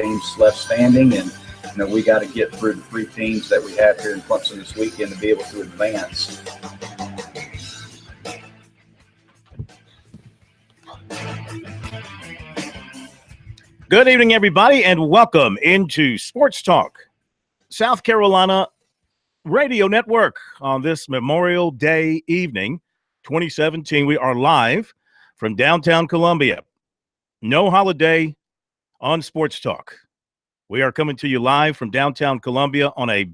teams left standing, and we got to get through the 3 teams that we have here in Clemson this weekend to be able to advance. Good evening, everybody, and welcome into Sports Talk South Carolina Radio Network on this Memorial Day evening, 2017. We are live from downtown Columbia. No holiday on Sports Talk. We are coming to you live from downtown Columbia on a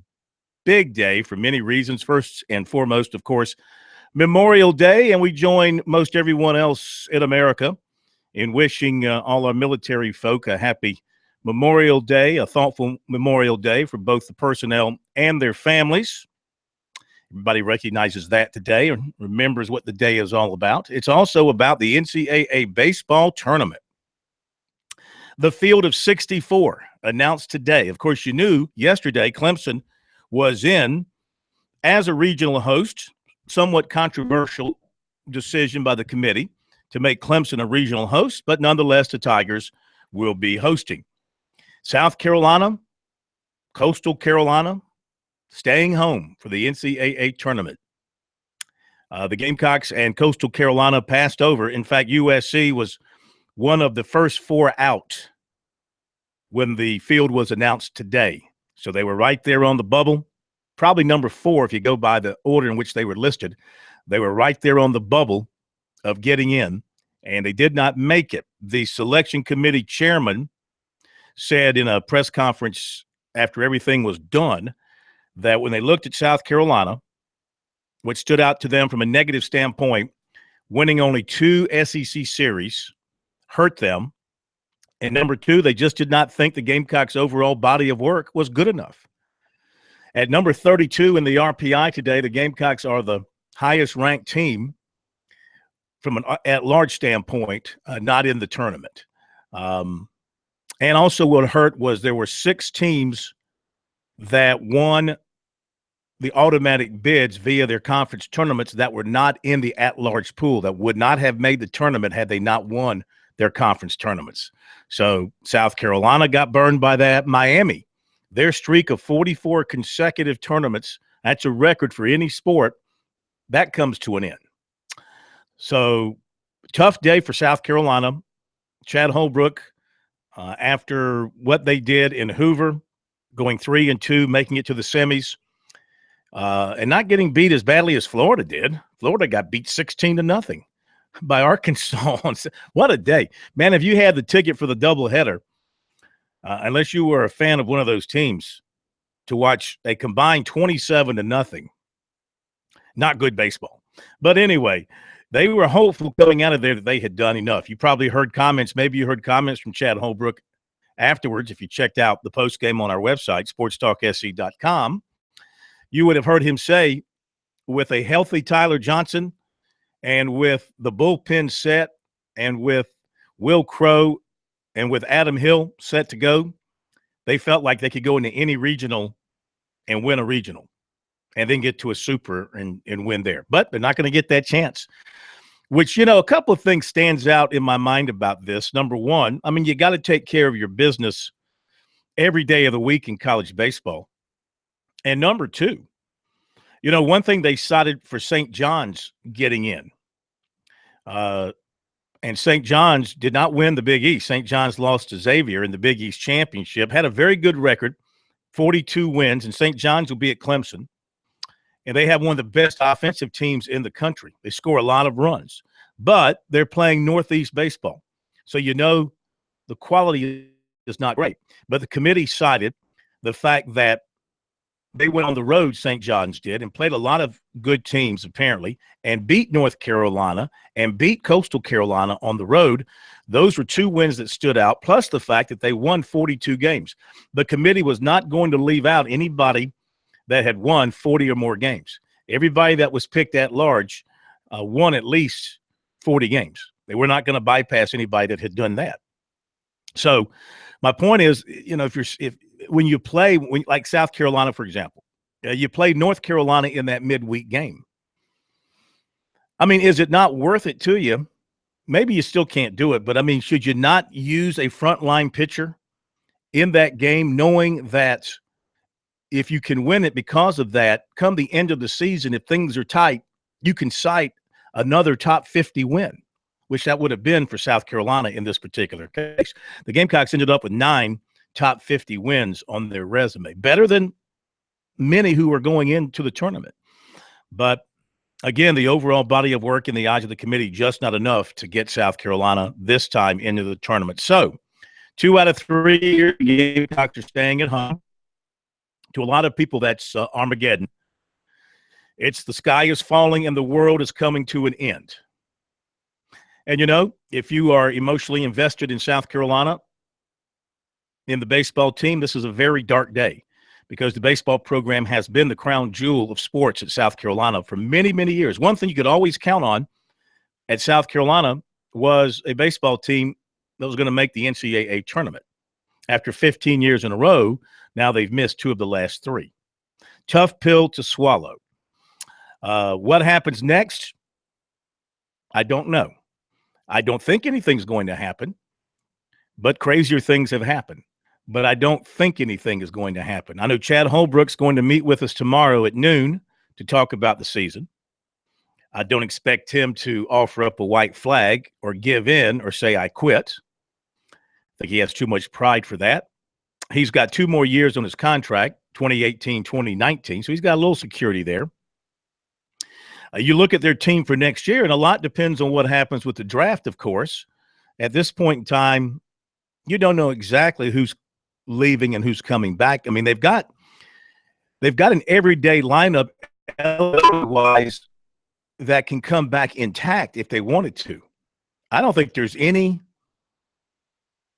big day for many reasons. First and foremost, of course, Memorial Day, and we join most everyone else in America in wishing all our military folk a happy Memorial Day, a thoughtful Memorial Day for both the personnel and their families. Everybody recognizes that today and remembers what the day is all about. It's also about the NCAA baseball tournament. The field of 64 announced today. Of course, you knew yesterday Clemson was in as a regional host. Somewhat controversial decision by the committee to make Clemson a regional host, but nonetheless, the Tigers will be hosting. South Carolina, Coastal Carolina, staying home for the NCAA tournament. The Gamecocks and Coastal Carolina passed over. In fact, USC was one of the first 4 out when the field was announced today. So they were right there on the bubble, probably number 4 if you go by the order in which they were listed. They were right there on the bubble of getting in, and they did not make it. The selection committee chairman said in a press conference after everything was done that when they looked at South Carolina, what stood out to them from a negative standpoint, winning only 2 SEC series hurt them. And number 2, they just did not think the Gamecocks' overall body of work was good enough. At number 32 in the RPI today, the Gamecocks are the highest-ranked team from an at-large standpoint, not in the tournament. And also what hurt was there were 6 teams that won the automatic bids via their conference tournaments that were not in the at-large pool, that would not have made the tournament had they not won their conference tournaments. So South Carolina got burned by that. Miami, their streak of 44 consecutive tournaments, that's a record for any sport, that comes to an end. So tough day for South Carolina. Chad Holbrook, after what they did in Hoover, going 3-2, making it to the semis, and not getting beat as badly as Florida did. Florida got beat 16-0 by Arkansas. What a day. Man, if you had the ticket for the doubleheader, unless you were a fan of one of those teams, to watch a combined 27-0, not good baseball. But anyway, they were hopeful coming out of there that they had done enough. You probably heard comments. Maybe you heard comments from Chad Holbrook afterwards. If you checked out the post game on our website, SportsTalkSC.com, you would have heard him say, with a healthy Tyler Johnson and with the bullpen set and with Will Crow and with Adam Hill set to go, they felt like they could go into any regional and win a regional and then get to a super and win there. But they're not going to get that chance, which, a couple of things stands out in my mind about this. Number one, I mean, you got to take care of your business every day of the week in college baseball. And number two, one thing they cited for St. John's getting in, and St. John's did not win the Big East. St. John's lost to Xavier in the Big East championship, had a very good record, 42 wins, and St. John's will be at Clemson. And they have one of the best offensive teams in the country. They score a lot of runs, but they're playing Northeast baseball. So the quality is not great. But the committee cited the fact that they went on the road, St. John's did, and played a lot of good teams, apparently, and beat North Carolina and beat Coastal Carolina on the road. Those were 2 wins that stood out, plus the fact that they won 42 games. The committee was not going to leave out anybody that had won 40 or more games. Everybody that was picked at large won at least 40 games. They were not going to bypass anybody that had done that. So my point is, when you play, like South Carolina, for example, you play North Carolina in that midweek game. I mean, is it not worth it to you? Maybe you still can't do it, but I mean, should you not use a frontline pitcher in that game, knowing that if you can win it because of that, come the end of the season, if things are tight, you can cite another top 50 win, which that would have been for South Carolina in this particular case. The Gamecocks ended up with 9 top 50 wins on their resume, better than many who were going into the tournament. But again, the overall body of work in the eyes of the committee, just not enough to get South Carolina this time into the tournament. So 2 out of 3 Gamecocks are staying at home. To a lot of people, that's Armageddon. It's the sky is falling and the world is coming to an end. And, you know, if you are emotionally invested in South Carolina, in the baseball team, this is a very dark day because the baseball program has been the crown jewel of sports at South Carolina for many, many years. One thing you could always count on at South Carolina was a baseball team that was going to make the NCAA tournament. After 15 years in a row, now they've missed 2 of the last 3. Tough pill to swallow. What happens next? I don't know. I don't think anything's going to happen, but crazier things have happened. But I don't think anything is going to happen. I know Chad Holbrook's going to meet with us tomorrow at noon to talk about the season. I don't expect him to offer up a white flag or give in or say, I quit. I think he has too much pride for that. He's got 2 more years on his contract, 2018, 2019, so he's got a little security there. You look at their team for next year, and a lot depends on what happens with the draft, of course. At this point in time, you don't know exactly who's leaving and who's coming back. I mean, they've got an everyday lineup wise that can come back intact if they wanted to. I don't think there's any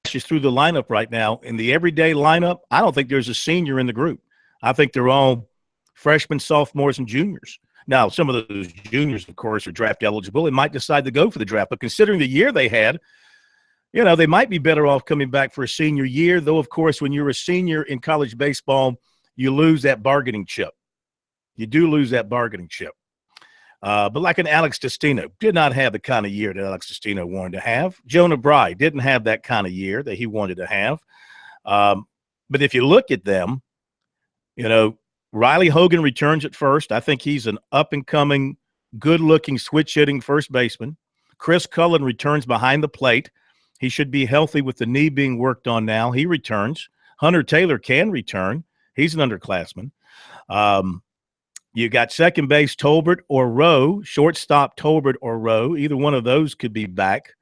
just through the lineup right now. In the everyday lineup, I don't think there's a senior in the group. I think they're all freshmen, sophomores, and juniors. Now, some of those juniors, of course, are draft eligible and might decide to go for the draft. But considering the year they had, you know, they might be better off coming back for a senior year, though, of course, when you're a senior in college baseball, you lose that bargaining chip. You do lose that bargaining chip. But like an Alex Destino, did not have the kind of year that Alex Destino wanted to have. Jonah Bride didn't have that kind of year that he wanted to have. But if you look at them, you know, Riley Hogan returns at first. I think he's an up-and-coming, good-looking, switch-hitting first baseman. Chris Cullen returns behind the plate. He should be healthy with the knee being worked on now. He returns. Hunter Taylor can return. He's an underclassman. You got second base Tolbert or Rowe, shortstop Tolbert or Rowe. Either one of those could be back.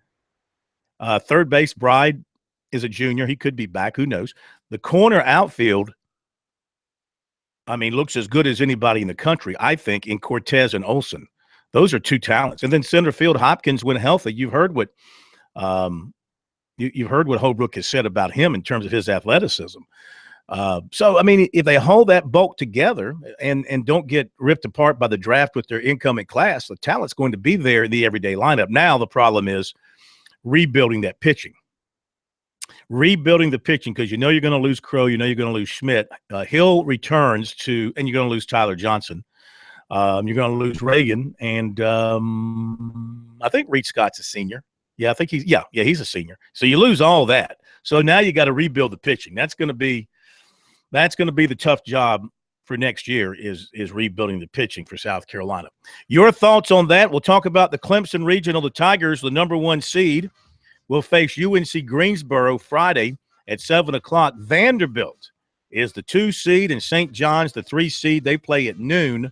Third base Bride is a junior. He could be back. Who knows? The corner outfield, I mean, looks as good as anybody in the country, I think, in Cortez and Olsen. Those are 2 talents. And then center field Hopkins, when healthy, you've heard what you've heard what Holbrook has said about him in terms of his athleticism. So, I mean, if they hold that bulk together and don't get ripped apart by the draft with their incoming class, the talent's going to be there in the everyday lineup. Now the problem is rebuilding that pitching. Rebuilding the pitching, because you know you're going to lose Crow, you know you're going to lose Schmidt. Hill returns to, and you're going to lose Tyler Johnson. You're going to lose Reagan, and I think Reed Scott's a senior. Yeah, I think he's a senior. So you lose all that. So now you got to rebuild the pitching. That's going to be the tough job for next year is rebuilding the pitching for South Carolina. Your thoughts on that? We'll talk about the Clemson Regional. The Tigers, the number 1 seed, will face UNC Greensboro Friday at 7 o'clock. Vanderbilt is the 2 seed, and St. John's the 3 seed. They play at noon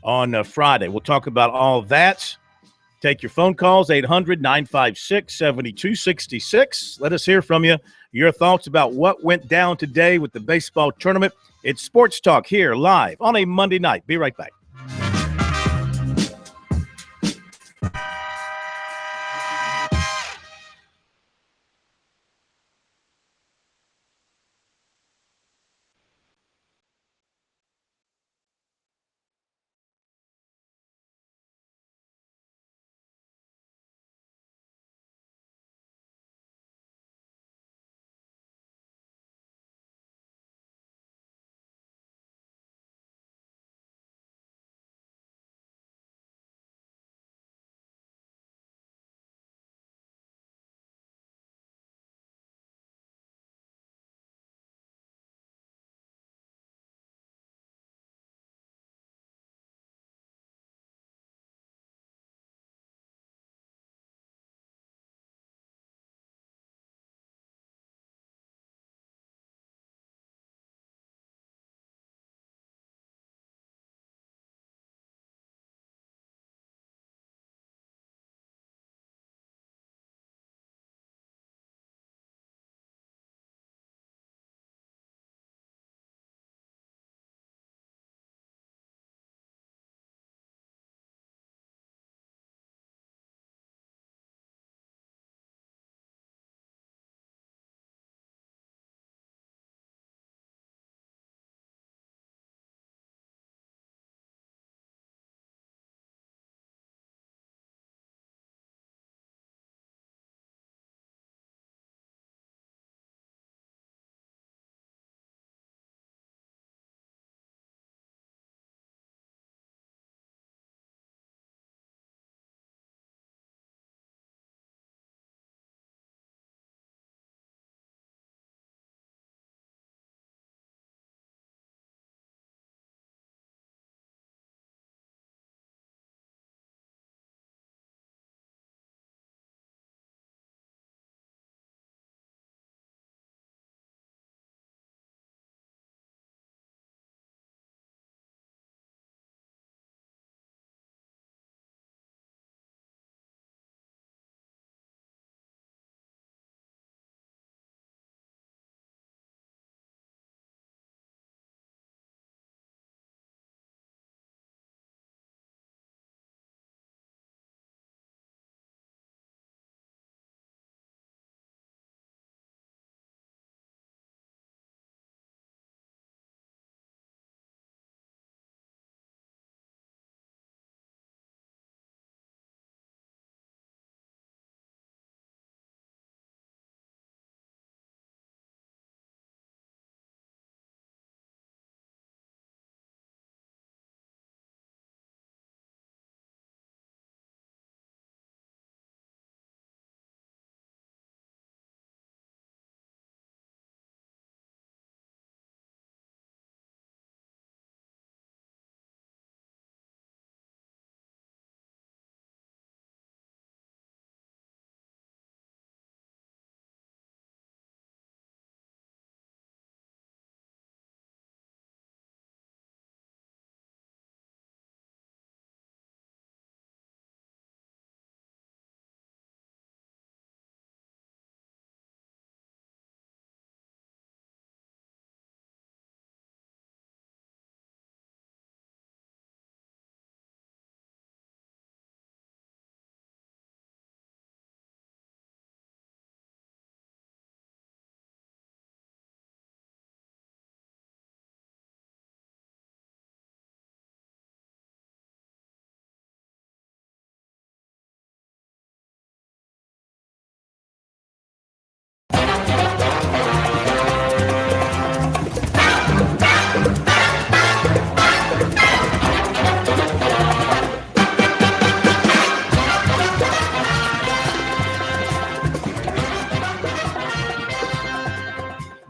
on Friday. We'll talk about all that. Take your phone calls, 800-956-7266. Let us hear from you. Your thoughts about what went down today with the baseball tournament. It's Sports Talk here live on a Monday night. Be right back.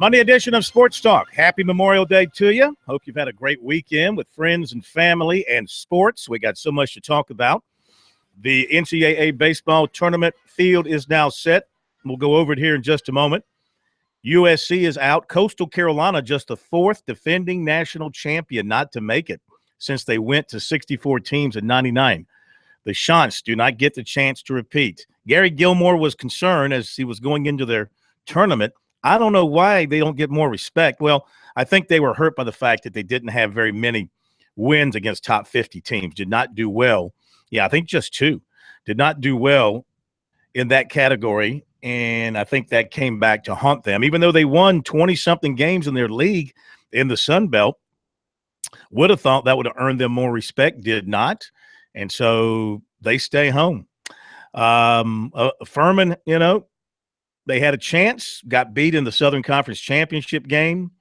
Monday edition of Sports Talk. Happy Memorial Day to you. Hope you've had a great weekend with friends and family and sports. We got so much to talk about. The NCAA baseball tournament field is now set. We'll go over it here in just a moment. USC is out. Coastal Carolina, just the fourth defending national champion not to make it since they went to 64 teams in 99. The Chants do not get the chance to repeat. Gary Gilmore was concerned as he was going into their tournament. I don't know why they don't get more respect. Well, I think they were hurt by the fact that they didn't have very many wins against top 50 teams, did not do well. Yeah, I think just two did not do well in that category, and I think that came back to haunt them. Even though they won 20-something games in their league in the Sun Belt, would have thought that would have earned them more respect, did not, and so they stay home. Furman, they had a chance, got beat in the Southern Conference Championship game.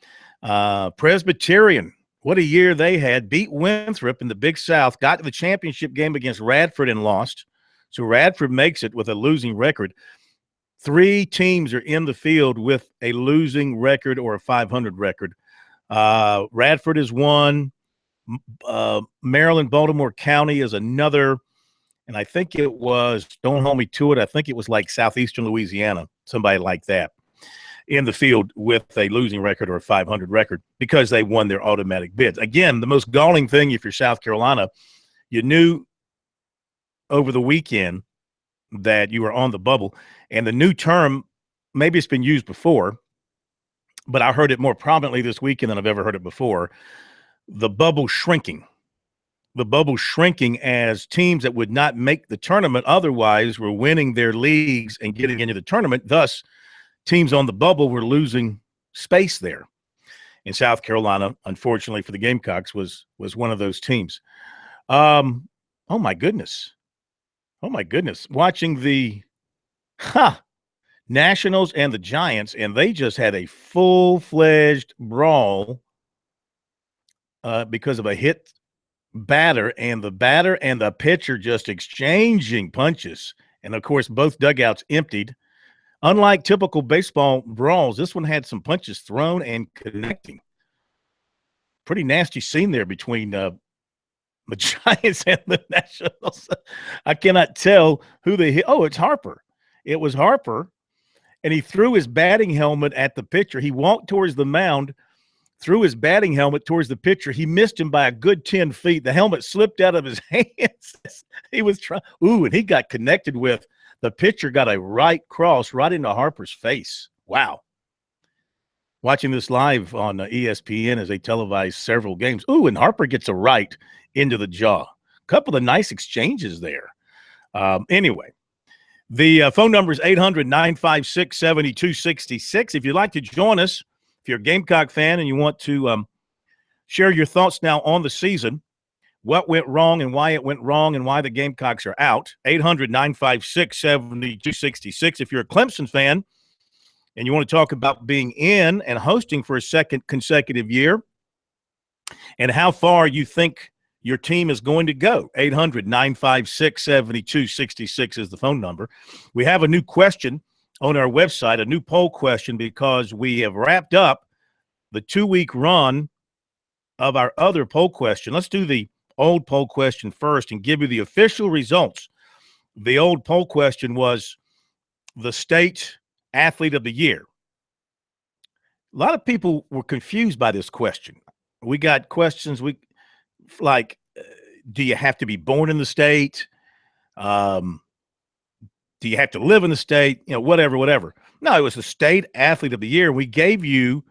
Presbyterian, what a year they had, beat Winthrop in the Big South, got to the championship game against Radford and lost. So Radford makes it with a losing record. 3 teams are in the field with a losing record or a 500 record. Radford is one. Maryland, Baltimore County is another. And I think it was, don't hold me to it, I think it was like southeastern Louisiana, somebody like that, in the field with a losing record or a 500 record because they won their automatic bids. Again, the most galling thing if you're South Carolina, you knew over the weekend that you were on the bubble. And the new term, maybe it's been used before, but I heard it more prominently this weekend than I've ever heard it before, the bubble shrinking. The bubble shrinking as teams that would not make the tournament otherwise were winning their leagues and getting into the tournament. Thus, teams on the bubble were losing space there. And South Carolina, unfortunately for the Gamecocks, was one of those teams. Oh, my goodness. Watching the Nationals and the Giants, and they just had a full-fledged brawl because of a hit batter, and the pitcher just exchanging punches. And, of course, both dugouts emptied. Unlike typical baseball brawls, this one had some punches thrown and connecting. Pretty nasty scene there between the Giants and the Nationals. I cannot tell who they hit. Oh, it's Harper. It was Harper, and he threw his batting helmet at the pitcher. He walked towards the mound, threw his batting helmet towards the pitcher. He missed him by a good 10 feet. The helmet slipped out of his hands. He was trying. Ooh, and he got connected with the pitcher, got a right cross right into Harper's face. Wow. Watching this live on ESPN as they televise several games. Ooh, and Harper gets a right into the jaw. A couple of nice exchanges there. Anyway, the phone number is 800-956-7266. If you'd like to join us, if you're a Gamecock fan and you want to share your thoughts now on the season, what went wrong and why it went wrong and why the Gamecocks are out, 800-956-7266. If you're a Clemson fan and you want to talk about being in and hosting for a second consecutive year and how far you think your team is going to go, 800-956-7266 is the phone number. We have a new question on our website, a new poll question, because we have wrapped up the 2-week run of our other poll question. Let's do the old poll question first and give you the official results. The old poll question was the state athlete of the year. A lot of people were confused by this question. We got questions like, do you have to be born in the state? Do you have to live in the state? Whatever. No, it was the state athlete of the year. We gave you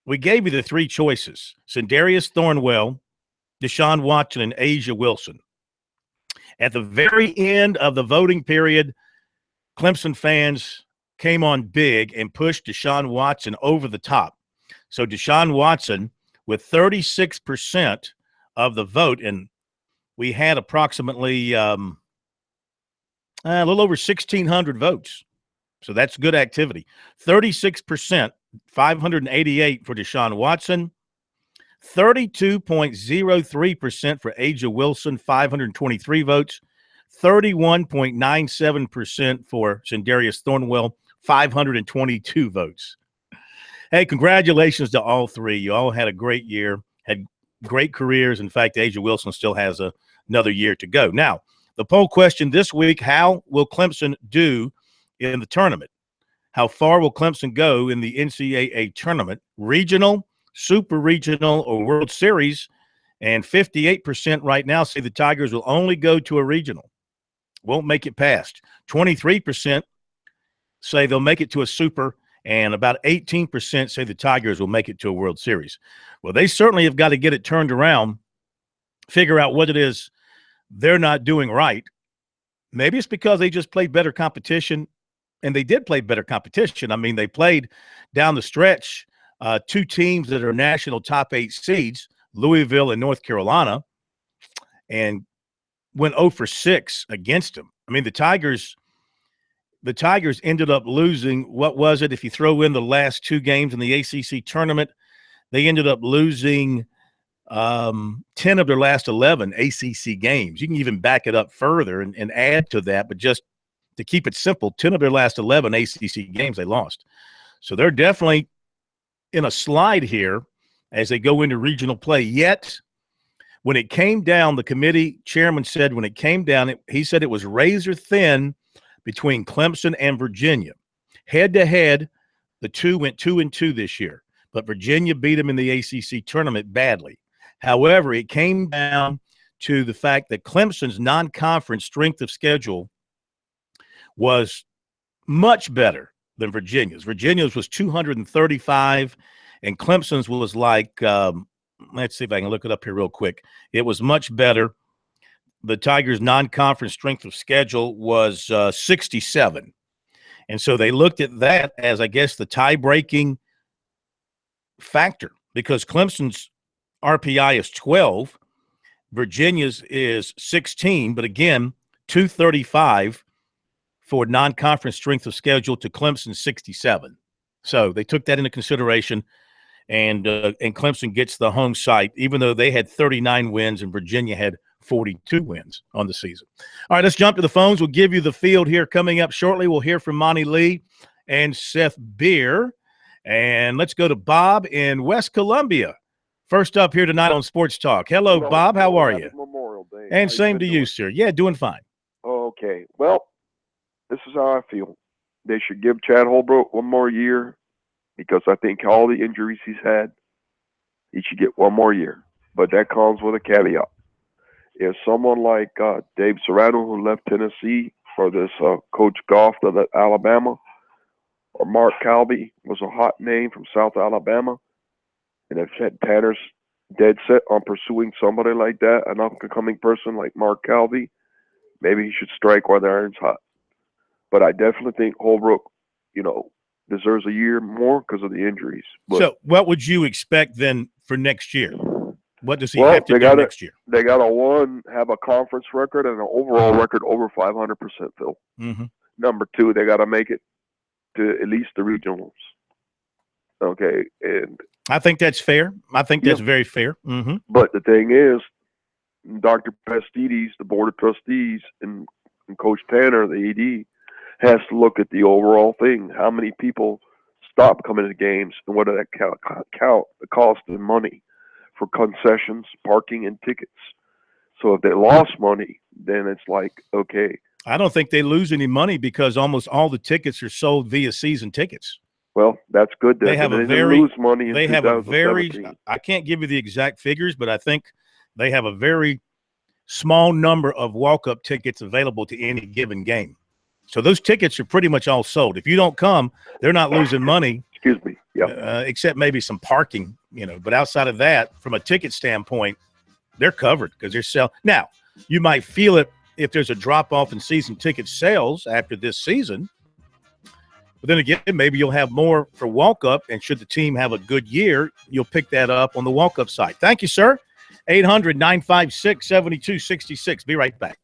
the 3 choices: Sindarius Thornwell, Deshaun Watson, and Asia Wilson. At the very end of the voting period, Clemson fans came on big and pushed Deshaun Watson over the top. So Deshaun Watson with 36% of the vote, and we had approximately a little over 1,600 votes. So that's good activity. 36%, 588 for Deshaun Watson. 32.03% for Asia Wilson, 523 votes. 31.97% for Sindarius Thornwell, 522 votes. Hey, congratulations to all three. You all had a great year, had great careers. In fact, Asia Wilson still has another year to go. Now, the poll question this week, how will Clemson do in the tournament? How far will Clemson go in the NCAA tournament? Regional, super regional, or World Series? And 58% right now say the Tigers will only go to a regional, won't make it past. 23% say they'll make it to a super, and about 18% say the Tigers will make it to a World Series. Well, they certainly have got to get it turned around, figure out what it is they're not doing right. Maybe it's because they just played better competition, and they did play better competition. I mean, they played down the stretch two teams that are national top 8 seeds, Louisville and North Carolina, and went 0 for 6 against them. I mean, the Tigers ended up losing, what was it? If you throw in the last 2 games in the ACC tournament, they ended up losing 10 of their last 11 ACC games. You can even back it up further and add to that, but just to keep it simple, 10 of their last 11 ACC games they lost. So they're definitely in a slide here as they go into regional play. Yet, when it came down, the committee chairman said when it came down, he said it was razor thin between Clemson and Virginia. Head-to-head, the two went 2-2 this year, but Virginia beat them in the ACC tournament badly. However, it came down to the fact that Clemson's non-conference strength of schedule was much better than Virginia's. Virginia's was 235, and Clemson's was like, let's see if I can look it up here real quick. It was much better. The Tigers' non-conference strength of schedule was 67. And so they looked at that as, I guess, the tie-breaking factor because Clemson's RPI is 12, Virginia's is 16, but again, 235 for non-conference strength of schedule to Clemson 67. So they took that into consideration, and Clemson gets the home site, even though they had 39 wins and Virginia had 42 wins on the season. All right, let's jump to the phones. We'll give you the field here coming up shortly. We'll hear from Monty Lee and Seth Beer. And let's go to Bob in West Columbia. First up here tonight on Sports Talk. Hello, Bob. How are you? Memorial Day. And same to you, sir. Yeah, doing fine. Okay. Well, this is how I feel. They should give Chad Holbrook one more year because I think all the injuries he's had, he should get one more year. But that comes with a caveat. If someone like Dave Serrano, who left Tennessee for this Coach Goff of Alabama, or Mark Calby was a hot name from South Alabama, and if Tanner's dead set on pursuing somebody like that, an up-and-coming person like Mark Calby, maybe he should strike while the iron's hot. But I definitely think Holbrook, deserves a year more because of the injuries. But, so what would you expect then for next year? What does he have to do next year? They got to, have a conference record and an overall record over 500%, Phil. Mm-hmm. Number 2, they got to make it to at least the regionals. Okay, and I think that's fair. I think that's very fair. Mm-hmm. But the thing is, Dr. Pastides, the board of trustees, and Coach Tanner, the AD, has to look at the overall thing. How many people stop coming to games, and what does that count the cost in money for concessions, parking, and tickets? So if they lost money, then it's like, okay. I don't think they lose any money because almost all the tickets are sold via season tickets. Well, that's good. They have a very lose money. In they have a very. I can't give you the exact figures, but I think they have a very small number of walk-up tickets available to any given game. So those tickets are pretty much all sold. If you don't come, they're not losing money. Excuse me. Yeah. Except maybe some parking, But outside of that, from a ticket standpoint, they're covered because they're selling. Now, you might feel it if there's a drop-off in season ticket sales after this season. But then again, maybe you'll have more for walk-up, and should the team have a good year, you'll pick that up on the walk-up side. Thank you, sir. 800-956-7266. Be right back.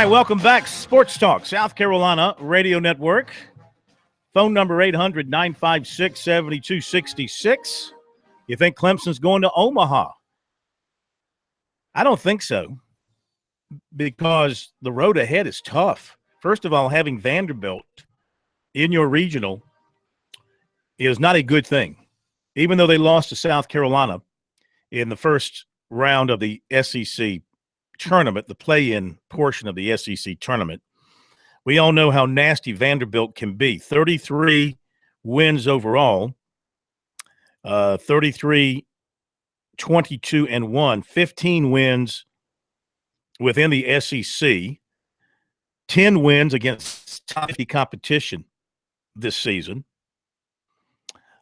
right, welcome back. Sports Talk, South Carolina Radio Network. Phone number 800-956-7266. You think Clemson's going to Omaha? I don't think so, because the road ahead is tough. First of all, having Vanderbilt in your regional is not a good thing. Even though they lost to South Carolina in the first round of the SEC tournament, the play-in portion of the SEC tournament, we all know how nasty Vanderbilt can be. 33 wins overall, 33, 22, and 1, 15 wins within the SEC, 10 wins against top 50 competition this season,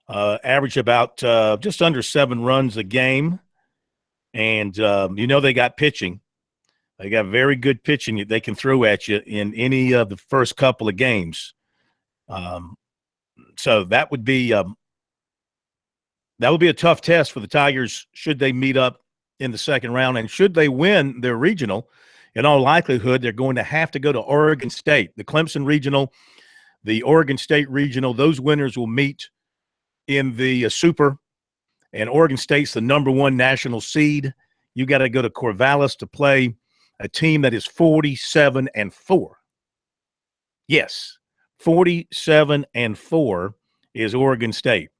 average about just under 7 runs a game, and they got pitching. They got very good pitching that they can throw at you in any of the first couple of games. So that would be a tough test for the Tigers should they meet up in the second round. And should they win their regional, in all likelihood, they're going to have to go to Oregon State. The Clemson regional, the Oregon State regional, those winners will meet in the Super. And Oregon State's the number 1 national seed. You got to go to Corvallis to play a team that is 47-4. Yes, 47-4 is Oregon State.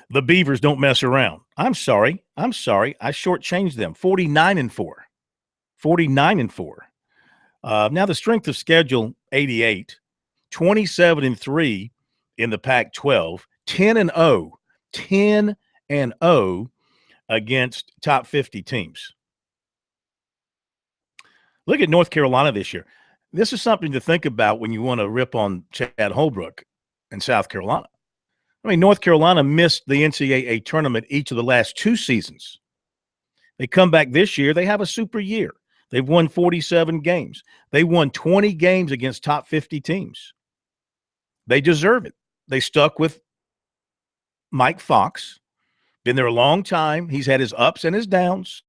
The Beavers don't mess around. I'm sorry. I shortchanged them. 49-4. 49-4. Now the strength of schedule, 88. 27-3 in the Pac-12. 10-0. 10-0 against top 50 teams. Look at North Carolina this year. This is something to think about when you want to rip on Chad Holbrook in South Carolina. I mean, North Carolina missed the NCAA tournament each of the last 2 seasons. They come back this year. They have a super year. They've won 47 games. They won 20 games against top 50 teams. They deserve it. They stuck with Mike Fox. Been there a long time. He's had his ups and his downs.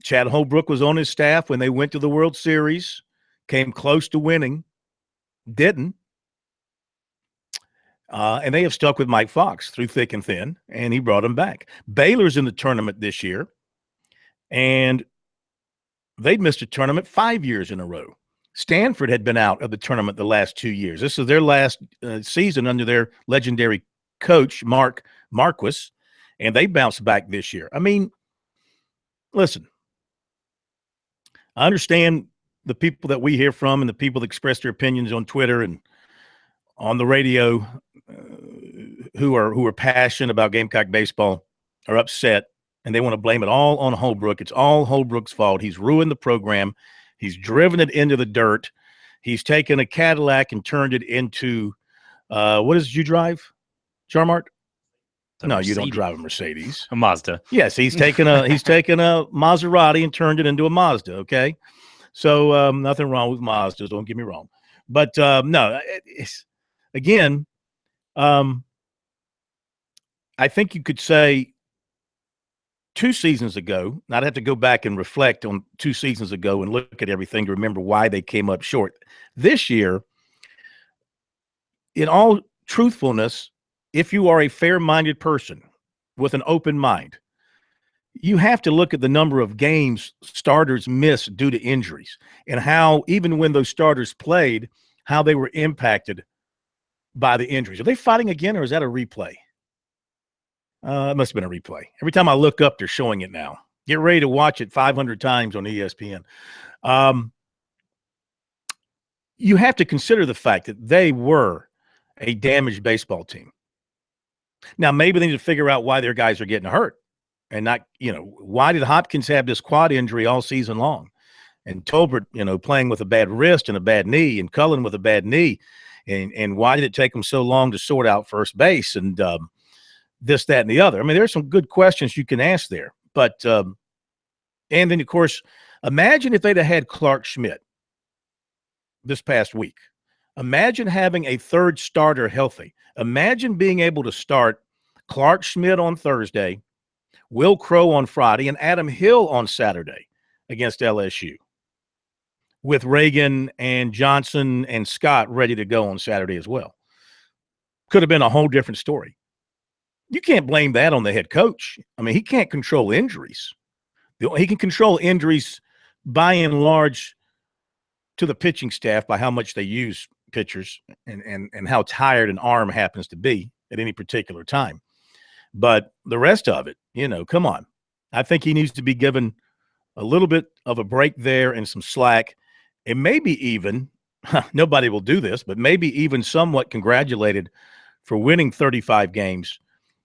Chad Holbrook was on his staff when they went to the World Series, came close to winning, didn't. And they have stuck with Mike Fox through thick and thin, and he brought him back. Baylor's in the tournament this year, and they'd missed a tournament 5 years in a row. Stanford had been out of the tournament the last 2 years. This is their last season under their legendary coach, Mark Marquis, and they bounced back this year. I mean, listen, I understand the people that we hear from and the people that express their opinions on Twitter and on the radio who are passionate about Gamecock baseball are upset, and they want to blame it all on Holbrook. It's all Holbrook's fault. He's ruined the program. He's driven it into the dirt. He's taken a Cadillac and turned it into what did you drive, Charmart? No, you don't drive a Mercedes. A Mazda. Yes, he's taken a Maserati and turned it into a Mazda. Okay, so nothing wrong with Mazdas. Don't get me wrong, but no, again, I think you could say 2 seasons ago. And I'd have to go back and reflect on 2 seasons ago and look at everything to remember why they came up short. This year, in all truthfulness, if you are a fair-minded person with an open mind, you have to look at the number of games starters missed due to injuries and how, even when those starters played, how they were impacted by the injuries. Are they fighting again, or is that a replay? It must have been a replay. Every time I look up, they're showing it now. Get ready to watch it 500 times on ESPN. You have to consider the fact that they were a damaged baseball team. Now, maybe they need to figure out why their guys are getting hurt and not, why did Hopkins have this quad injury all season long? And Tolbert, playing with a bad wrist and a bad knee, and Cullen with a bad knee. And why did it take them so long to sort out first base and this, that, and the other? I mean, there's some good questions you can ask there. But and then, of course, imagine if they'd have had Clark Schmidt this past week. Imagine having a third starter healthy. Imagine being able to start Clark Schmidt on Thursday, Will Crow on Friday, and Adam Hill on Saturday against LSU. with Reagan and Johnson and Scott ready to go on Saturday as well. Could have been a whole different story. You can't blame that on the head coach. I mean, he can't control injuries. He can control injuries by and large to the pitching staff by how much they use pitchers and how tired an arm happens to be at any particular time. But the rest of it, come on. I think he needs to be given a little bit of a break there and some slack, and maybe even nobody will do this, but maybe even somewhat congratulated for winning 35 games,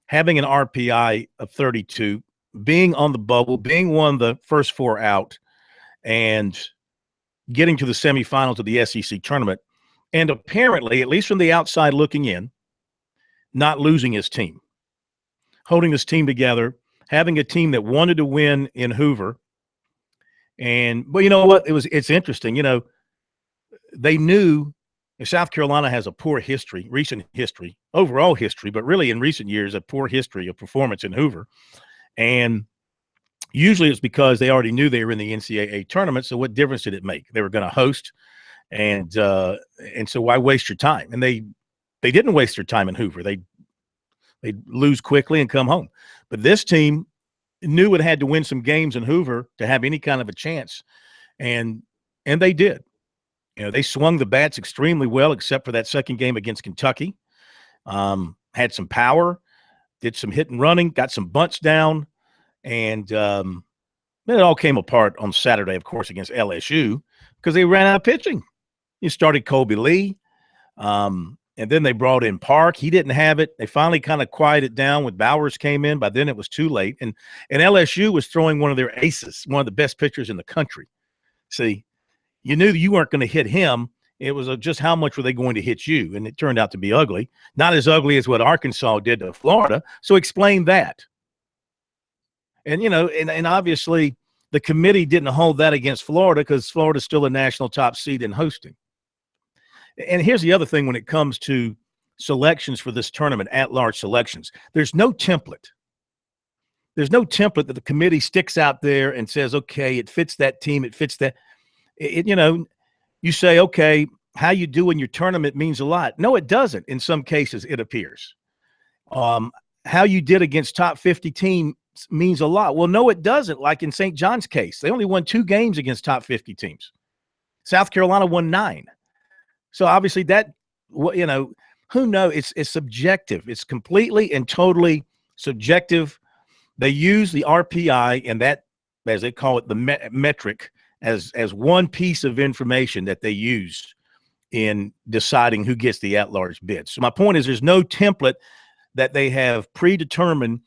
having an RPI of 32, being on the bubble, being one of the first four out, and getting to the semifinals of the SEC tournament, and apparently, at least from the outside looking in, not losing his team, holding this team together, having a team that wanted to win in Hoover. But you know what? It's interesting. They knew South Carolina has a poor history, recent history, overall history, but really in recent years, a poor history of performance in Hoover. And usually it's because they already knew they were in the NCAA tournament. So what difference did it make? They were going to host. And so why waste your time? And they didn't waste their time in Hoover. They lose quickly and come home. But this team knew it had to win some games in Hoover to have any kind of a chance. And they did. They swung the bats extremely well, except for that second game against Kentucky. Had some power, did some hit and running, got some bunts down, and then it all came apart on Saturday, of course, against LSU because they ran out of pitching. You started Colby Lee, and then they brought in Park. He didn't have it. They finally kind of quieted down when Bowers came in. By then it was too late. And LSU was throwing one of their aces, one of the best pitchers in the country. See, you knew you weren't going to hit him. It was just how much were they going to hit you? And it turned out to be ugly. Not as ugly as what Arkansas did to Florida. So explain that. And, and obviously the committee didn't hold that against Florida because Florida's still a national top seed in hosting. And here's the other thing when it comes to selections for this tournament, at-large selections. There's no template. There's no template that the committee sticks out there and says, okay, it fits that team, it fits that. You say, okay, how you do in your tournament means a lot. No, it doesn't. In some cases, it appears. How you did against top 50 teams means a lot. Well, no, it doesn't. Like in St. John's case, they only won 2 games against top 50 teams. South Carolina won 9. So obviously that, who knows? It's subjective. It's completely and totally subjective. They use the RPI and that, as they call it, the metric as one piece of information that they use in deciding who gets the at-large bid. So my point is there's no template that they have predetermined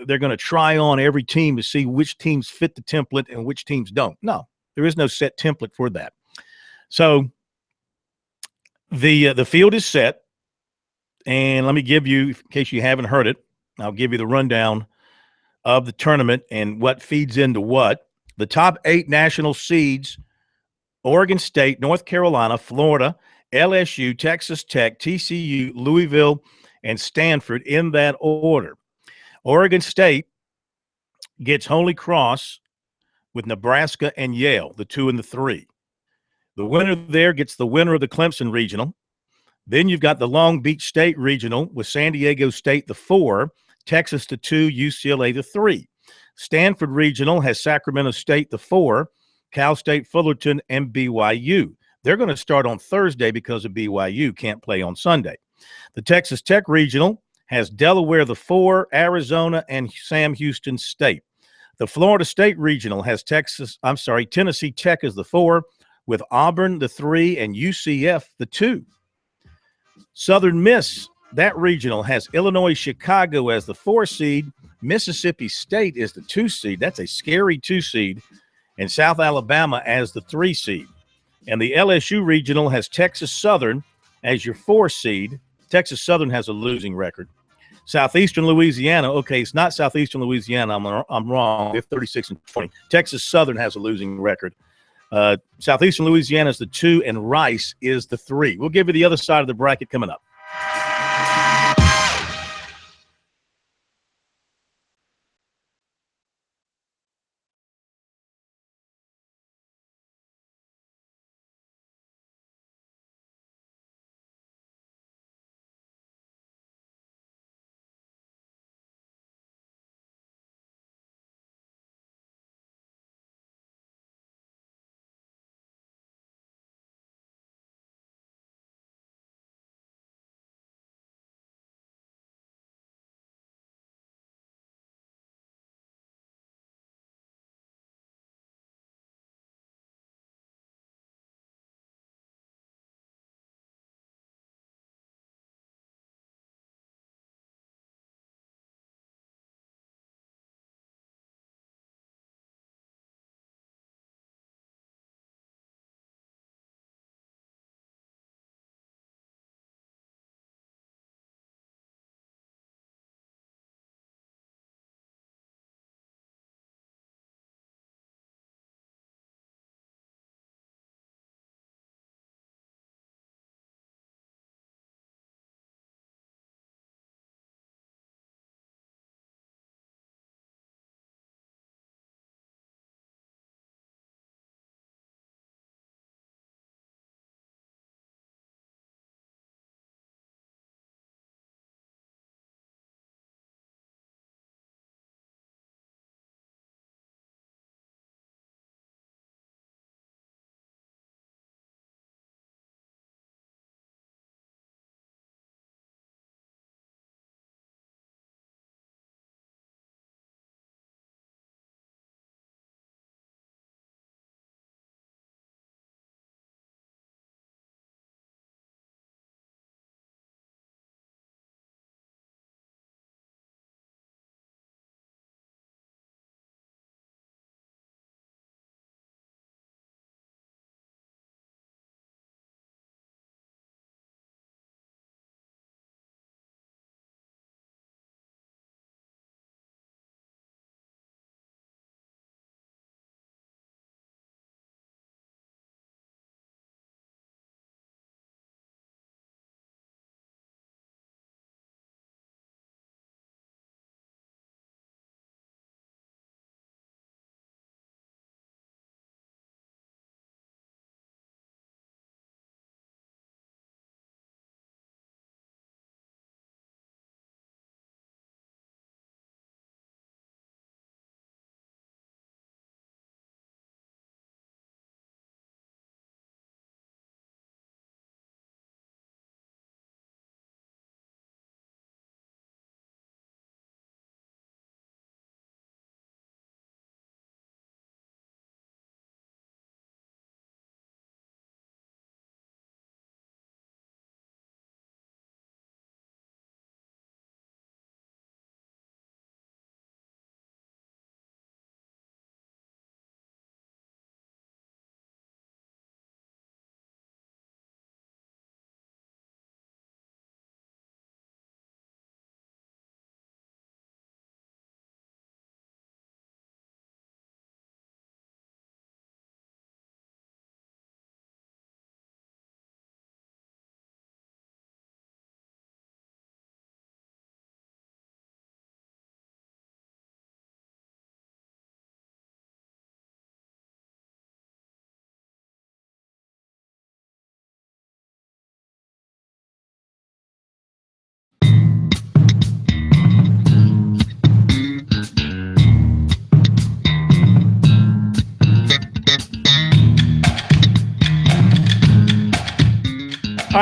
they're going to try on every team to see which teams fit the template and which teams don't. No, there is no set template for that. So the field is set, and let me give you, in case you haven't heard it, I'll give you the rundown of the tournament and what feeds into what. The top 8 national seeds: Oregon State, North Carolina, Florida, LSU, Texas Tech, TCU, Louisville, and Stanford in that order. Oregon State gets Holy Cross with Nebraska and Yale, the 2 and the 3. The winner there gets the winner of the Clemson Regional. Then you've got the Long Beach State Regional with San Diego State, the 4, Texas, the 2, UCLA, the 3. Stanford Regional has Sacramento State, the 4, Cal State Fullerton, and BYU. They're going to start on Thursday because of BYU can't play on Sunday. The Texas Tech Regional has Delaware, the 4, Arizona, and Sam Houston State. The Florida State Regional has Tennessee Tech as the 4, with Auburn, the 3, and UCF, the 2. Southern Miss, that regional, has Illinois Chicago as the 4 seed. Mississippi State is the 2 seed. That's a scary 2 seed. And South Alabama as the 3 seed. And the LSU regional has Texas Southern as your 4 seed. Texas Southern has a losing record. Southeastern Louisiana, okay, it's not Southeastern Louisiana. I'm wrong. They're 36-20. Texas Southern has a losing record. Southeastern Louisiana is the 2, and Rice is the 3. We'll give you the other side of the bracket coming up.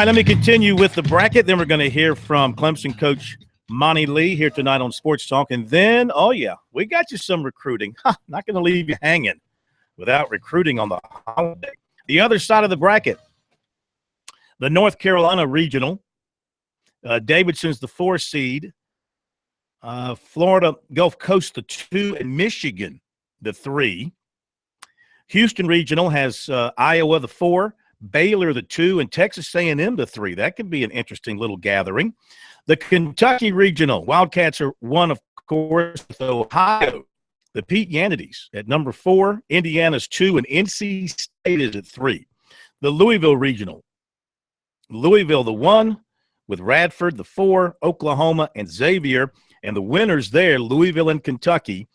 right, let me continue with the bracket. Then we're going to hear from Clemson coach Monty Lee here tonight on Sports Talk. And then, oh, yeah, we got you some recruiting. Not going to leave you hanging without recruiting on the holiday. The other side of the bracket, the North Carolina Regional. Davidson's the 4 seed. Florida Gulf Coast, the 2, and Michigan, the 3. Houston Regional has Iowa, the 4, Baylor, the 2, and Texas A&M, the 3. That could be an interesting little gathering. The Kentucky Regional, Wildcats are 1, of course, with Ohio, the Pete Yannities at number 4, Indiana's 2, and NC State is at 3. The Louisville Regional, Louisville, the 1, with Radford, the 4, Oklahoma, and Xavier. And the winners there, Louisville and Kentucky.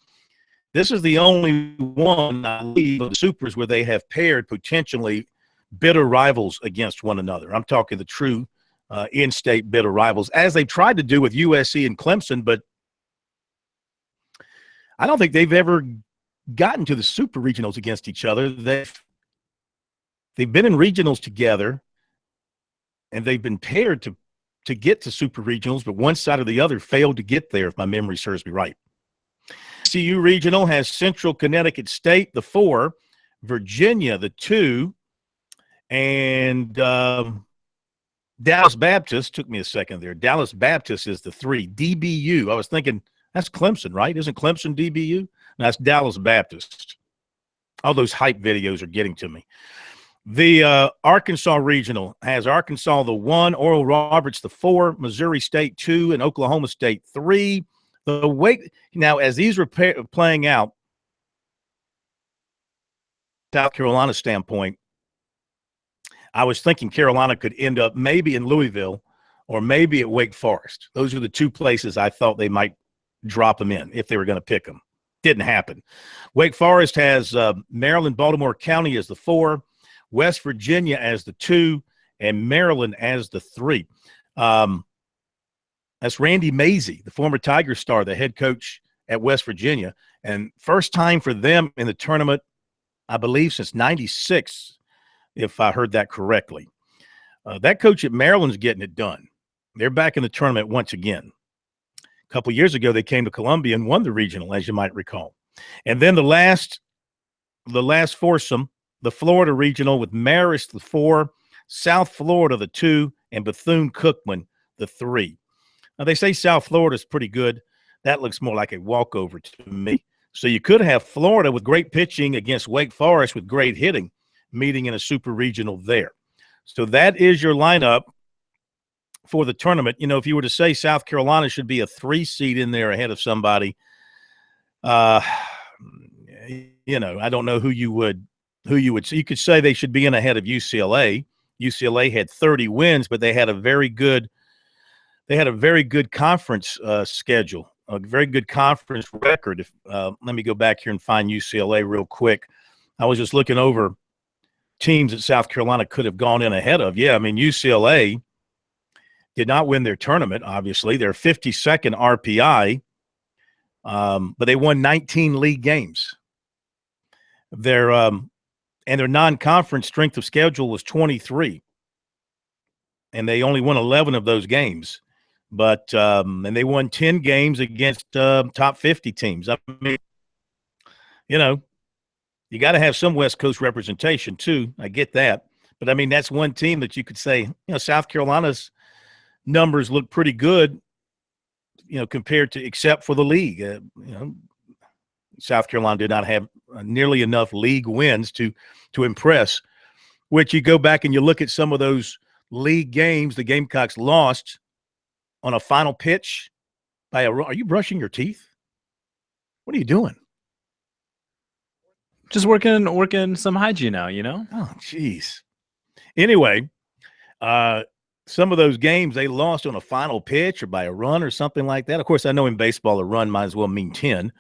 This is the only one, I believe, of the supers where they have paired potentially bitter rivals against one another. I'm talking the true in-state bitter rivals, as they tried to do with USC and Clemson, but I don't think they've ever gotten to the super regionals against each other. They've been in regionals together, and they've been paired to get to super regionals, but one side or the other failed to get there, if my memory serves me right. CU Regional has Central Connecticut State, the 4, Virginia, the 2, and Dallas Baptist, took me a second there. Dallas Baptist is the 3. DBU, I was thinking, that's Clemson, right? Isn't Clemson DBU? No, that's Dallas Baptist. All those hype videos are getting to me. The Arkansas Regional has Arkansas, the 1, Oral Roberts, the 4, Missouri State, 2, and Oklahoma State, 3. Now, as these were playing out, South Carolina standpoint, I was thinking Carolina could end up maybe in Louisville or maybe at Wake Forest. Those are the 2 places I thought they might drop them in if they were going to pick them. Didn't happen. Wake Forest has Maryland, Baltimore County as the 4, West Virginia as the 2, and Maryland as the 3. That's Randy Mazey, the former Tiger star, the head coach at West Virginia. And first time for them in the tournament, I believe, since 96, if I heard that correctly. That coach at Maryland's getting it done. They're back in the tournament once again. A couple years ago, they came to Columbia and won the regional, as you might recall. And then the last foursome, the Florida Regional with Marist, the 4, South Florida, the 2, and Bethune-Cookman, the 3. Now, they say South Florida is pretty good. That looks more like a walkover to me. So you could have Florida with great pitching against Wake Forest with great hitting, meeting in a super regional there. So that is your lineup for the tournament. You know, if you were to say South Carolina should be a 3 seed in there ahead of somebody, you know, I don't know who you would say. You could say they should be in ahead of UCLA. UCLA had 30 wins, but they had a very good conference schedule, a very good conference record. Let me go back here and find UCLA real quick. I was just looking over teams that South Carolina could have gone in ahead of. Yeah, I mean, UCLA did not win their tournament, obviously. They're 52nd RPI, but they won 19 league games. Their non-conference strength of schedule was 23, and they only won 11 of those games. But and they won 10 games against top 50 teams. I mean, you know, you got to have some West Coast representation too. I get that. But, I mean, that's one team that you could say, you know, South Carolina's numbers look pretty good, you know, compared to, except for the league. You know, South Carolina did not have nearly enough league wins to impress, which you go back and you look at some of those league games the Gamecocks lost on a final pitch by a – are you brushing your teeth? What are you doing? Just working some hygiene now, you know? Oh, jeez. Anyway, some of those games they lost on a final pitch or by a run or something like that. Of course, I know in baseball a run might as well mean 10,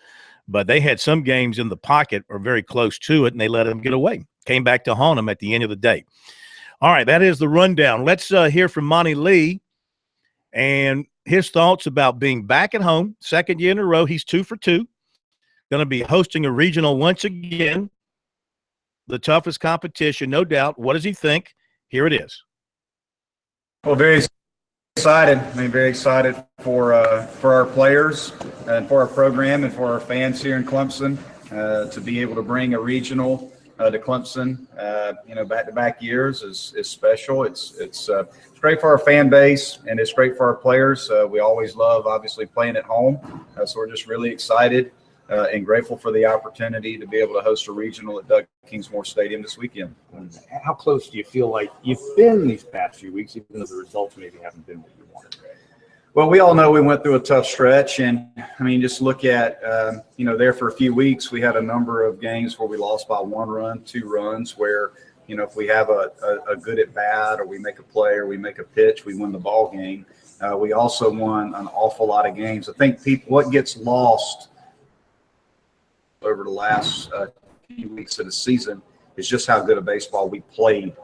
but they had some games in the pocket or very close to it, and they let them get away. Came back to haunt them at the end of the day. All right, that is the rundown. Let's hear from Monty Lee and his thoughts about being back at home, second year in a row. He's 2 for 2. Going to be hosting a regional once again, the toughest competition, no doubt. What does he think? Here it is. Well, very excited. I mean, very excited for our players and for our program and for our fans here in Clemson to be able to bring a regional to Clemson. Back-to-back years is special. It's great for our fan base and it's great for our players. We always love, obviously, playing at home, so we're just really excited and grateful for the opportunity to be able to host a regional at Doug Kingsmore Stadium this weekend. How close do you feel like you've been these past few weeks, even though the results maybe haven't been what you wanted? Well, we all know we went through a tough stretch, and I mean, just look at there for a few weeks, we had a number of games where we lost by 1 run, 2 runs, where if we have a good at bat or we make a play or we make a pitch, we win the ball game. We also won an awful lot of games. I think what gets lost over the last few weeks of the season is just how good a baseball we played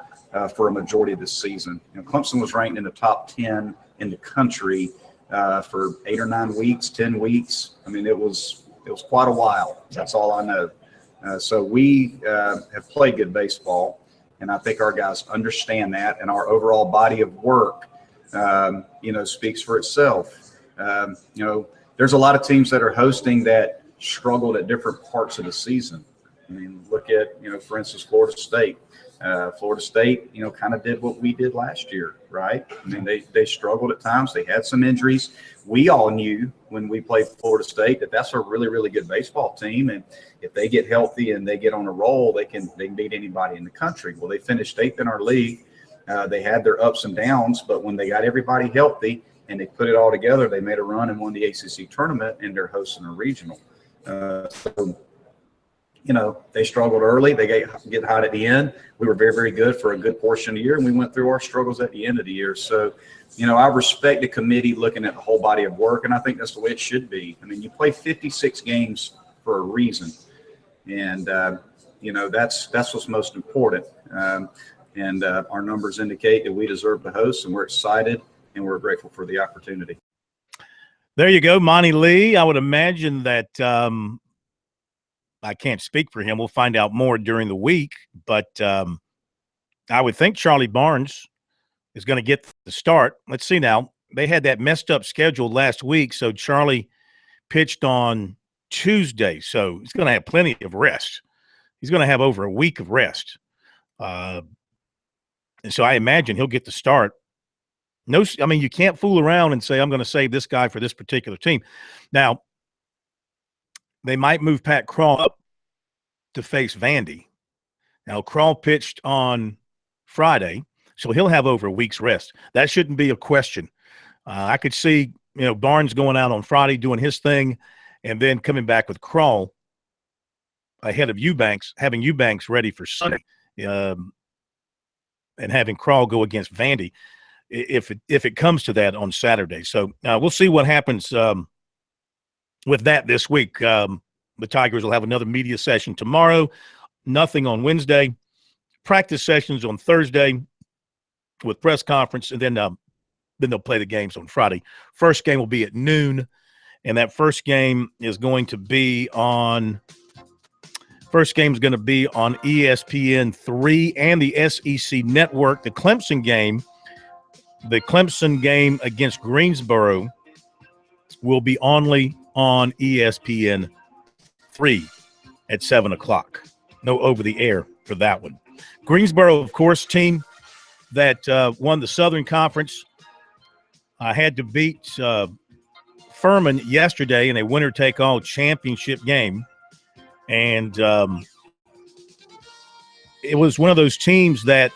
for a majority of this season. Clemson was ranked in the top 10 in the country for 8 or 9 weeks, 10 weeks. I mean, it was quite a while. That's all I know. So we have played good baseball, and I think our guys understand that, and our overall body of work, speaks for itself. There's a lot of teams that are hosting that struggled at different parts of the season. I mean, look at, for instance, Florida State. Florida State, kind of did what we did last year, right? I mean, they struggled at times. They had some injuries. We all knew when we played Florida State that that's a really, really good baseball team. And if they get healthy and they get on a roll, they can beat anybody in the country. Well, they finished 8th in our league. They had their ups and downs, but when they got everybody healthy and they put it all together, they made a run and won the ACC tournament, and they're hosting a regional. They struggled early. They get hot at the end. We were very, very good for a good portion of the year, and we went through our struggles at the end of the year. So, I respect the committee looking at the whole body of work, and I think that's the way it should be. I mean, you play 56 games for a reason, and that's what's most important. And our numbers indicate that we deserve to host, and we're excited, and we're grateful for the opportunity. There you go, Monty Lee. I would imagine that I can't speak for him. We'll find out more during the week, but I would think Charlie Barnes is going to get the start. Let's see now. They had that messed up schedule last week, so Charlie pitched on Tuesday, so he's going to have plenty of rest. He's going to have over a week of rest. And so I imagine he'll get the start. You can't fool around and say, I'm going to save this guy for this particular team. Now, they might move Pat Krall up to face Vandy. Now, Krall pitched on Friday, so he'll have over a week's rest. That shouldn't be a question. I could see, Barnes going out on Friday doing his thing and then coming back with Krall ahead of Eubanks, having Eubanks ready for Sunday, and having Krall go against Vandy if it comes to that on Saturday. So we'll see what happens with that this week. The Tigers will have another media session tomorrow, nothing on Wednesday, practice sessions on Thursday with press conference, and then they'll play the games on Friday. First game will be at noon, and that first game is going to be on ESPN3 and the SEC Network. The Clemson game against Greensboro will be only on ESPN3 at 7 o'clock. No over the air for that one. Greensboro, of course, team that won the Southern Conference, had to beat Furman yesterday in a winner-take-all championship game. And it was one of those teams that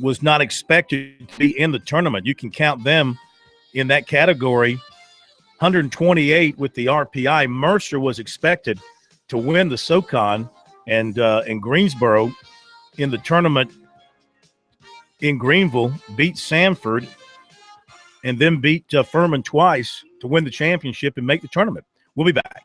was not expected to be in the tournament. You can count them in that category. 128 with the RPI. Mercer was expected to win the SoCon, and Greensboro in the tournament in Greenville beat Samford and then beat Furman twice to win the championship and make the tournament. We'll be back.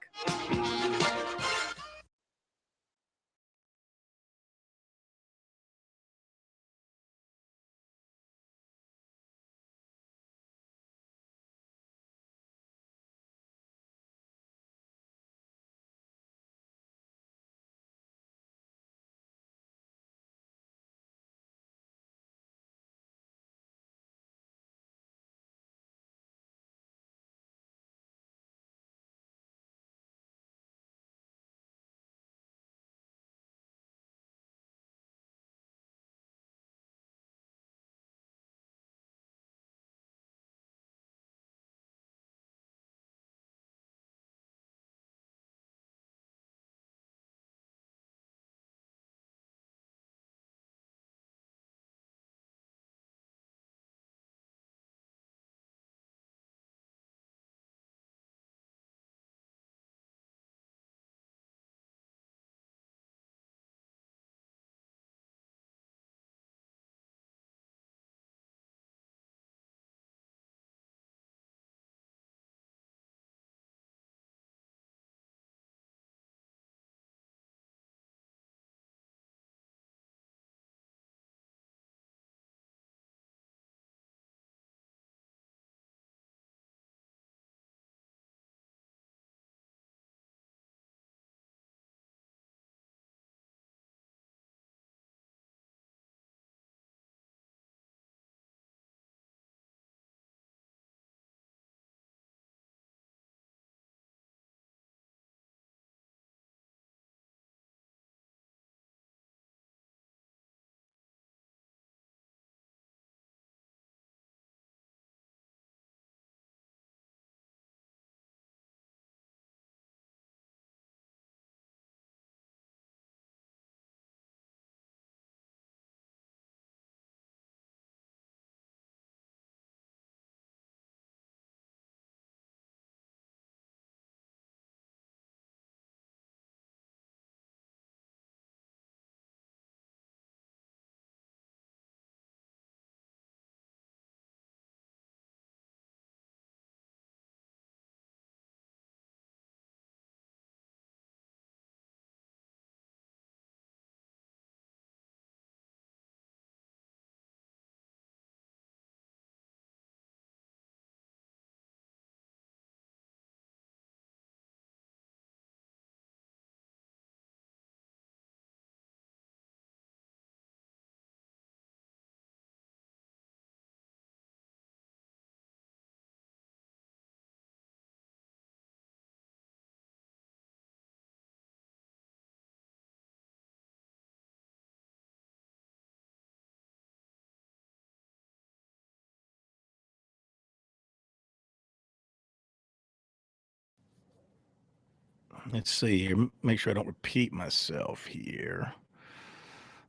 Let's see here. Make sure I don't repeat myself here.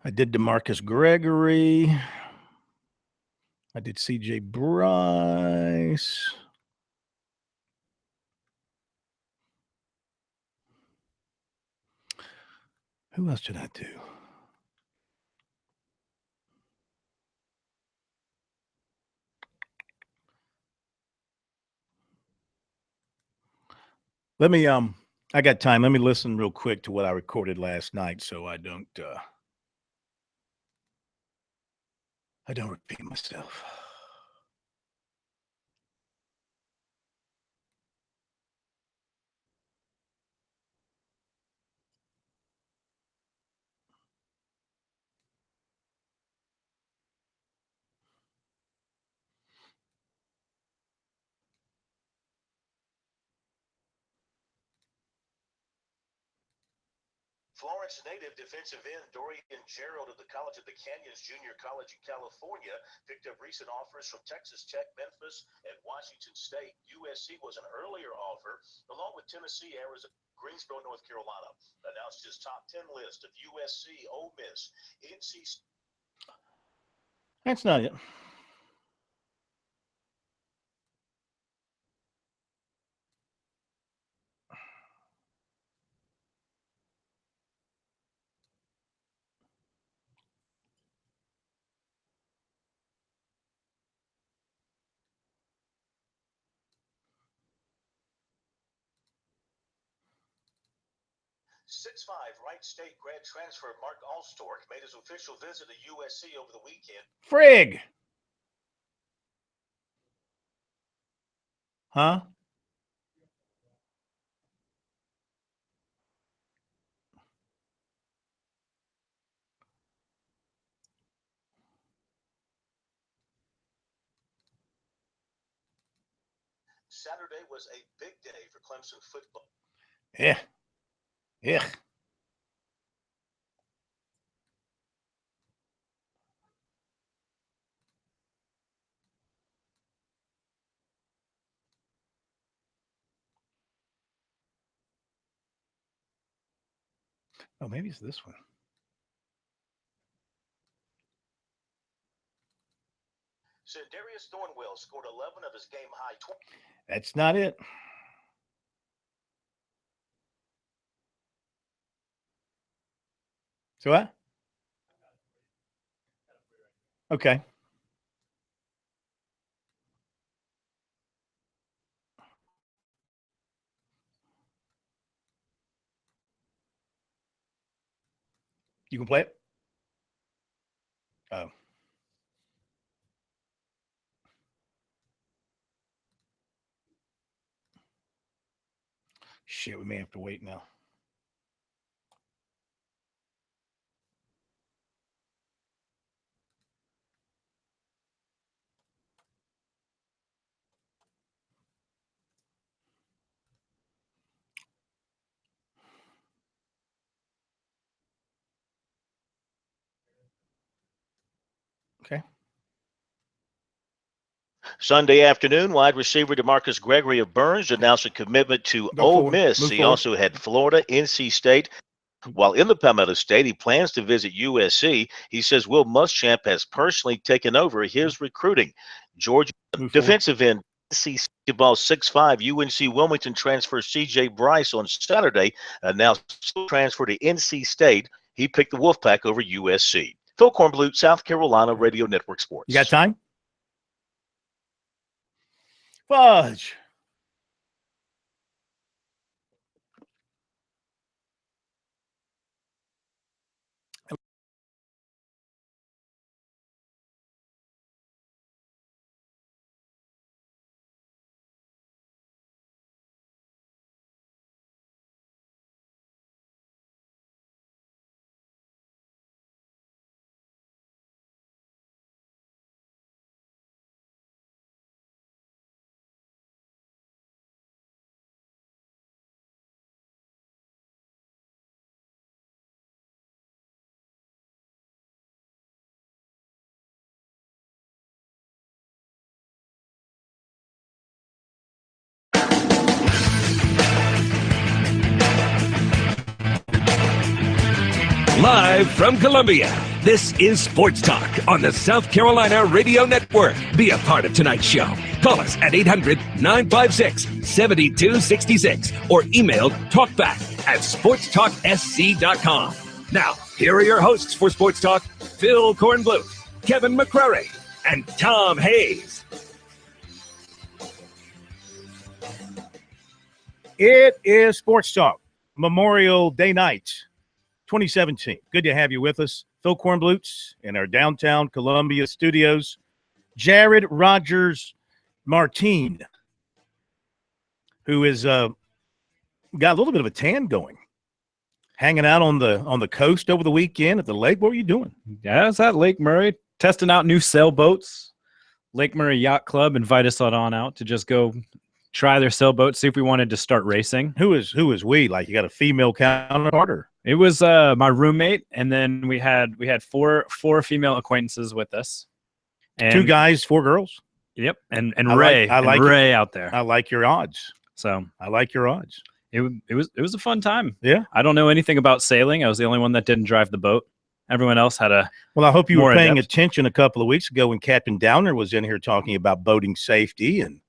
I did DeMarcus Gregory. I did CJ Bryce. Who else did I do? Let me I got time. Let me listen real quick to what I recorded last night so I don't repeat myself. Florence native defensive end Dorian Gerald of the College of the Canyons Junior College in California picked up recent offers from Texas Tech, Memphis, and Washington State. USC was an earlier offer, along with Tennessee, Arizona, Greensboro, North Carolina. Announced his top 10 list of USC, Ole Miss, NC. That's not it. Six-five Wright State grad transfer Mark Allstork made his official visit to USC over the weekend. Frig. Huh? Saturday was a big day for Clemson football. Yeah. Yeah. Oh, maybe it's this one. Darius Thornwell scored 11 of his game-high 20. That's not it. So what? Okay. You can play it? Oh. Shit, we may have to wait now. Okay. Sunday afternoon, wide receiver DeMarcus Gregory of Burns announced a commitment to Go Ole forward. Miss. Move He forward. also had Florida, NC State. While in the Palmetto State, he plans to visit USC. He says Will Muschamp has personally taken over his recruiting. Georgia defensive end NC basketball 6'5" UNC Wilmington transfer CJ Bryce on Saturday announced transfer to NC State. He picked the Wolfpack over USC. Phil Kornblut, South Carolina Radio Network Sports. You got time? Fudge. Live from Columbia, this is Sports Talk on the South Carolina Radio Network. Be a part of tonight's show. Call us at 800-956-7266 or email talkback@sportstalksc.com. Now, here are your hosts for Sports Talk, Phil Kornbluth, Kevin McCrary, and Tom Hayes. It is Sports Talk, Memorial Day night, 2017. Good to have you with us. Phil Kornbluth in our downtown Columbia studios. Jared Rogers Martine, who is got a little bit of a tan going. Hanging out on the coast over the weekend at the lake. What were you doing? Yeah, I was at Lake Murray testing out new sailboats. Lake Murray Yacht Club invited us on out to just go try their sailboats, see if we wanted to start racing. Who is we? Like, you got a female counterpart? Or? It was my roommate, and then we had four female acquaintances with us. And, 2 guys, 4 girls. Yep, and Ray, Ray out there. I like your odds. So I like your odds. It was a fun time. Yeah, I don't know anything about sailing. I was the only one that didn't drive the boat. Everyone else had a. Well, I hope you were paying attention a couple of weeks ago when Captain Downer was in here talking about boating safety and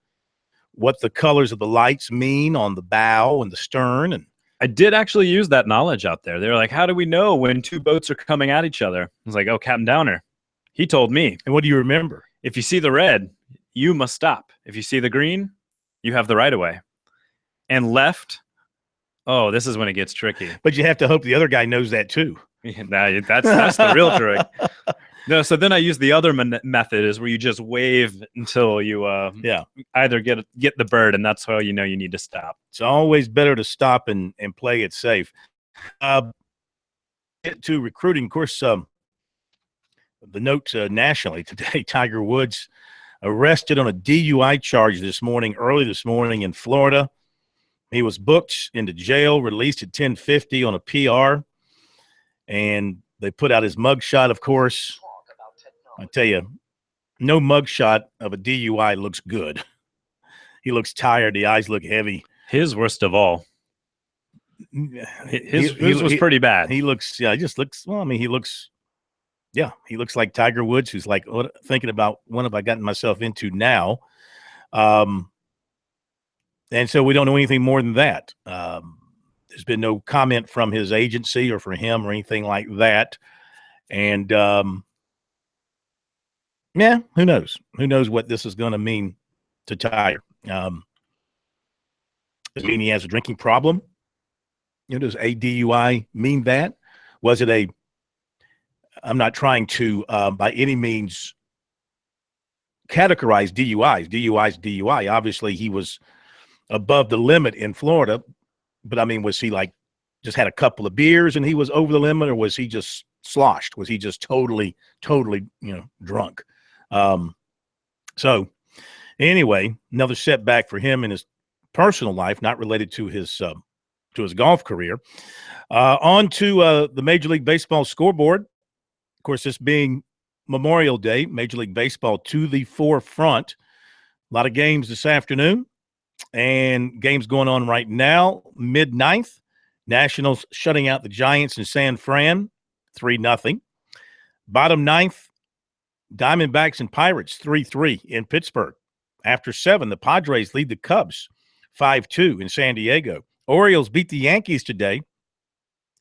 what the colors of the lights mean on the bow and the stern. And I did actually use that knowledge out there. They were like, "How do we know when 2 boats are coming at each other?" I was like, "Oh, Captain Downer, he told me." And what do you remember? If you see the red, you must stop. If you see the green, you have the right of way. And left, oh, this is when it gets tricky. But you have to hope the other guy knows that too. Nah, that's the real trick. No, so then I use the other method is where you just wave until you either get the bird, and that's how you know you need to stop. It's always better to stop and play it safe. Get to recruiting, of course. The note nationally today: Tiger Woods arrested on a DUI charge early this morning in Florida. He was booked into jail, released at 10:50 on a PR, and they put out his mugshot, of course. I tell you, no mugshot of a DUI looks good. He looks tired. The eyes look heavy. His worst of all. His was pretty bad. He looks, he looks like Tiger Woods, who's like thinking about what have I gotten myself into now. And so we don't know anything more than that. There's been no comment from his agency or for him or anything like that. And, who knows? Who knows what this is going to mean to Tiger? Does it mean he has a drinking problem? Does a DUI mean that? Was it I'm not trying to, by any means, categorize DUIs. DUI. Obviously, he was above the limit in Florida. But, I mean, was he like just had a couple of beers and he was over the limit, or was he just sloshed? Was he just totally, drunk? So, anyway, another setback for him in his personal life, not related to his golf career. On to the Major League Baseball scoreboard. Of course, this being Memorial Day, Major League Baseball to the forefront. A lot of games this afternoon, and games going on right now. Mid-ninth, Nationals shutting out the Giants in San Fran, 3-0. Bottom ninth, Diamondbacks and Pirates, 3-3 in Pittsburgh. After 7, the Padres lead the Cubs, 5-2 in San Diego. Orioles beat the Yankees today,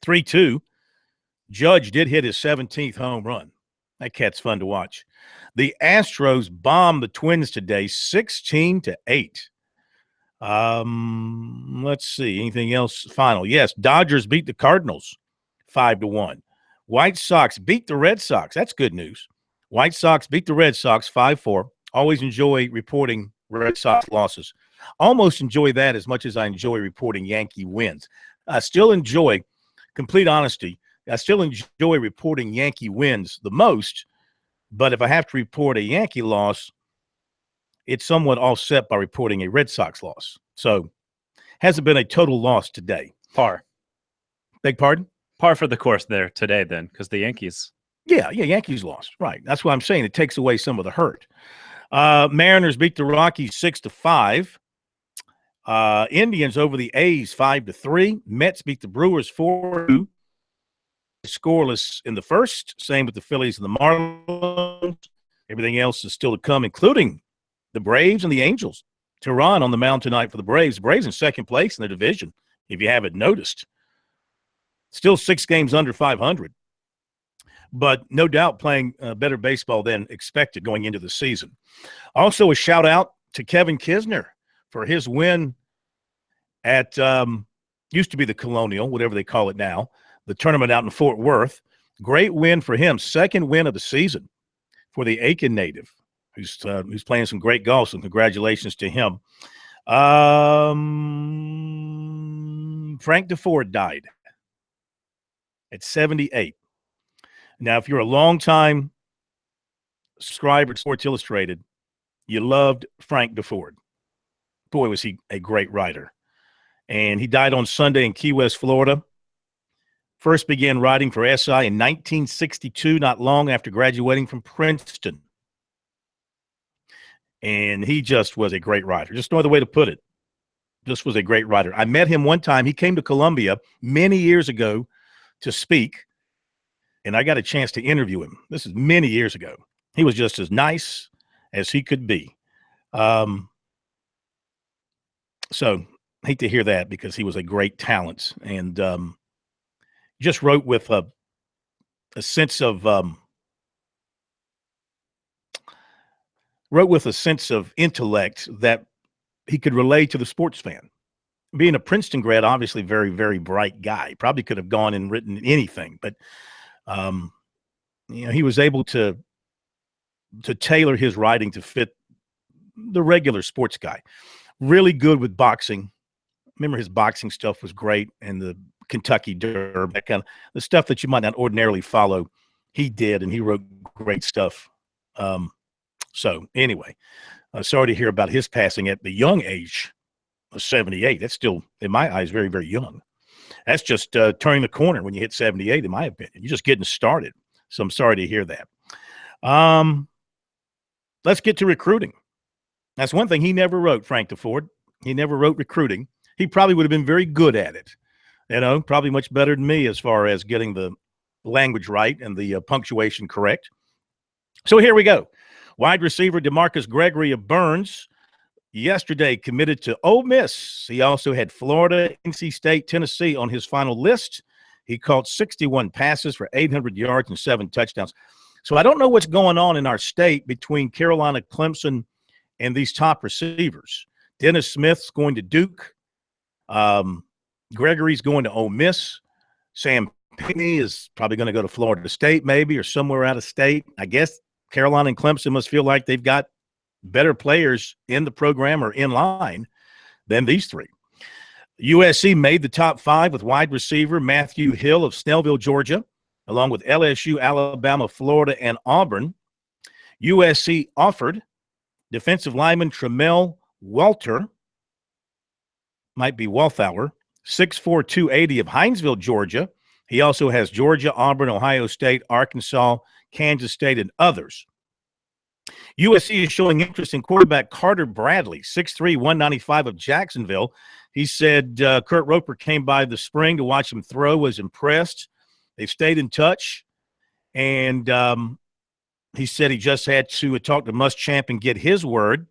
3-2. Judge did hit his 17th home run. That cat's fun to watch. The Astros bombed the Twins today, 16-8. Let's see. Anything else final? Yes, Dodgers beat the Cardinals, 5-1. White Sox beat the Red Sox. That's good news. White Sox beat the Red Sox 5-4. Always enjoy reporting Red Sox losses. Almost enjoy that as much as I enjoy reporting Yankee wins. I still enjoy, complete honesty, I still enjoy reporting Yankee wins the most, but if I have to report a Yankee loss, it's somewhat offset by reporting a Red Sox loss. So, hasn't been a total loss today. Par. Beg pardon? Par for the course there today then, because the Yankees. Yeah, Yankees lost. Right. That's why I'm saying it takes away some of the hurt. Mariners beat the Rockies 6-5. Indians over the A's 5-3. Mets beat the Brewers 4-2. scoreless in the first. Same with the Phillies and the Marlins. Everything else is still to come, including the Braves and the Angels. Tehran on the mound tonight for the Braves. The Braves in second place in the division, if you haven't noticed. Still 6 games under 500. But no doubt playing better baseball than expected going into the season. Also a shout-out to Kevin Kisner for his win at used to be the Colonial, whatever they call it now, the tournament out in Fort Worth. Great win for him. Second win of the season for the Aiken native, who's playing some great golf, so congratulations to him. Frank DeFord died at 78. Now, if you're a longtime subscriber to Sports Illustrated, you loved Frank DeFord. Boy, was he a great writer. And he died on Sunday in Key West, Florida. First began writing for SI in 1962, not long after graduating from Princeton. And he just was a great writer. Just no other way to put it. Just was a great writer. I met him one time. He came to Columbia many years ago to speak, and I got a chance to interview him. This is many years ago. He was just as nice as he could be. So hate to hear that because he was a great talent and just wrote with a sense of intellect that he could relate to the sports fan. Being a Princeton grad, obviously very, very bright guy. Probably could have gone and written anything, but he was able to tailor his writing to fit the regular sports guy. Really good with boxing. Remember, his boxing stuff was great, and the Kentucky Derby, that kind of the stuff that you might not ordinarily follow. He did, and he wrote great stuff. So anyway, sorry to hear about his passing at the young age of 78. That's still, in my eyes, very, very young. That's just turning the corner when you hit 78, in my opinion. You're just getting started. So I'm sorry to hear that. Let's get to recruiting. That's one thing he never wrote, Frank DeFord. He never wrote recruiting. He probably would have been very good at it. Probably much better than me as far as getting the language right and the punctuation correct. So here we go. Wide receiver DeMarcus Gregory of Burns yesterday committed to Ole Miss. He also had Florida, NC State, Tennessee on his final list. He caught 61 passes for 800 yards and 7 touchdowns. So I don't know what's going on in our state between Carolina, Clemson, and these top receivers. Dennis Smith's going to Duke. Gregory's going to Ole Miss. Sam Pinkney is probably going to go to Florida State maybe, or somewhere out of state. I guess Carolina and Clemson must feel like they've got better players in the program or in line than these three. USC made the top 5 with wide receiver Matthew Hill of Snellville, Georgia, along with LSU, Alabama, Florida, and Auburn. USC offered defensive lineman Tremel Walter, might be Walthauer, 6'4", 280 of Hinesville, Georgia. He also has Georgia, Auburn, Ohio State, Arkansas, Kansas State, and others. USC is showing interest in quarterback Carter Bradley, 6'3", 195 of Jacksonville. He said Kurt Roper came by the spring to watch him throw, was impressed. They've stayed in touch, and he said he just had to talk to Muschamp and get his word.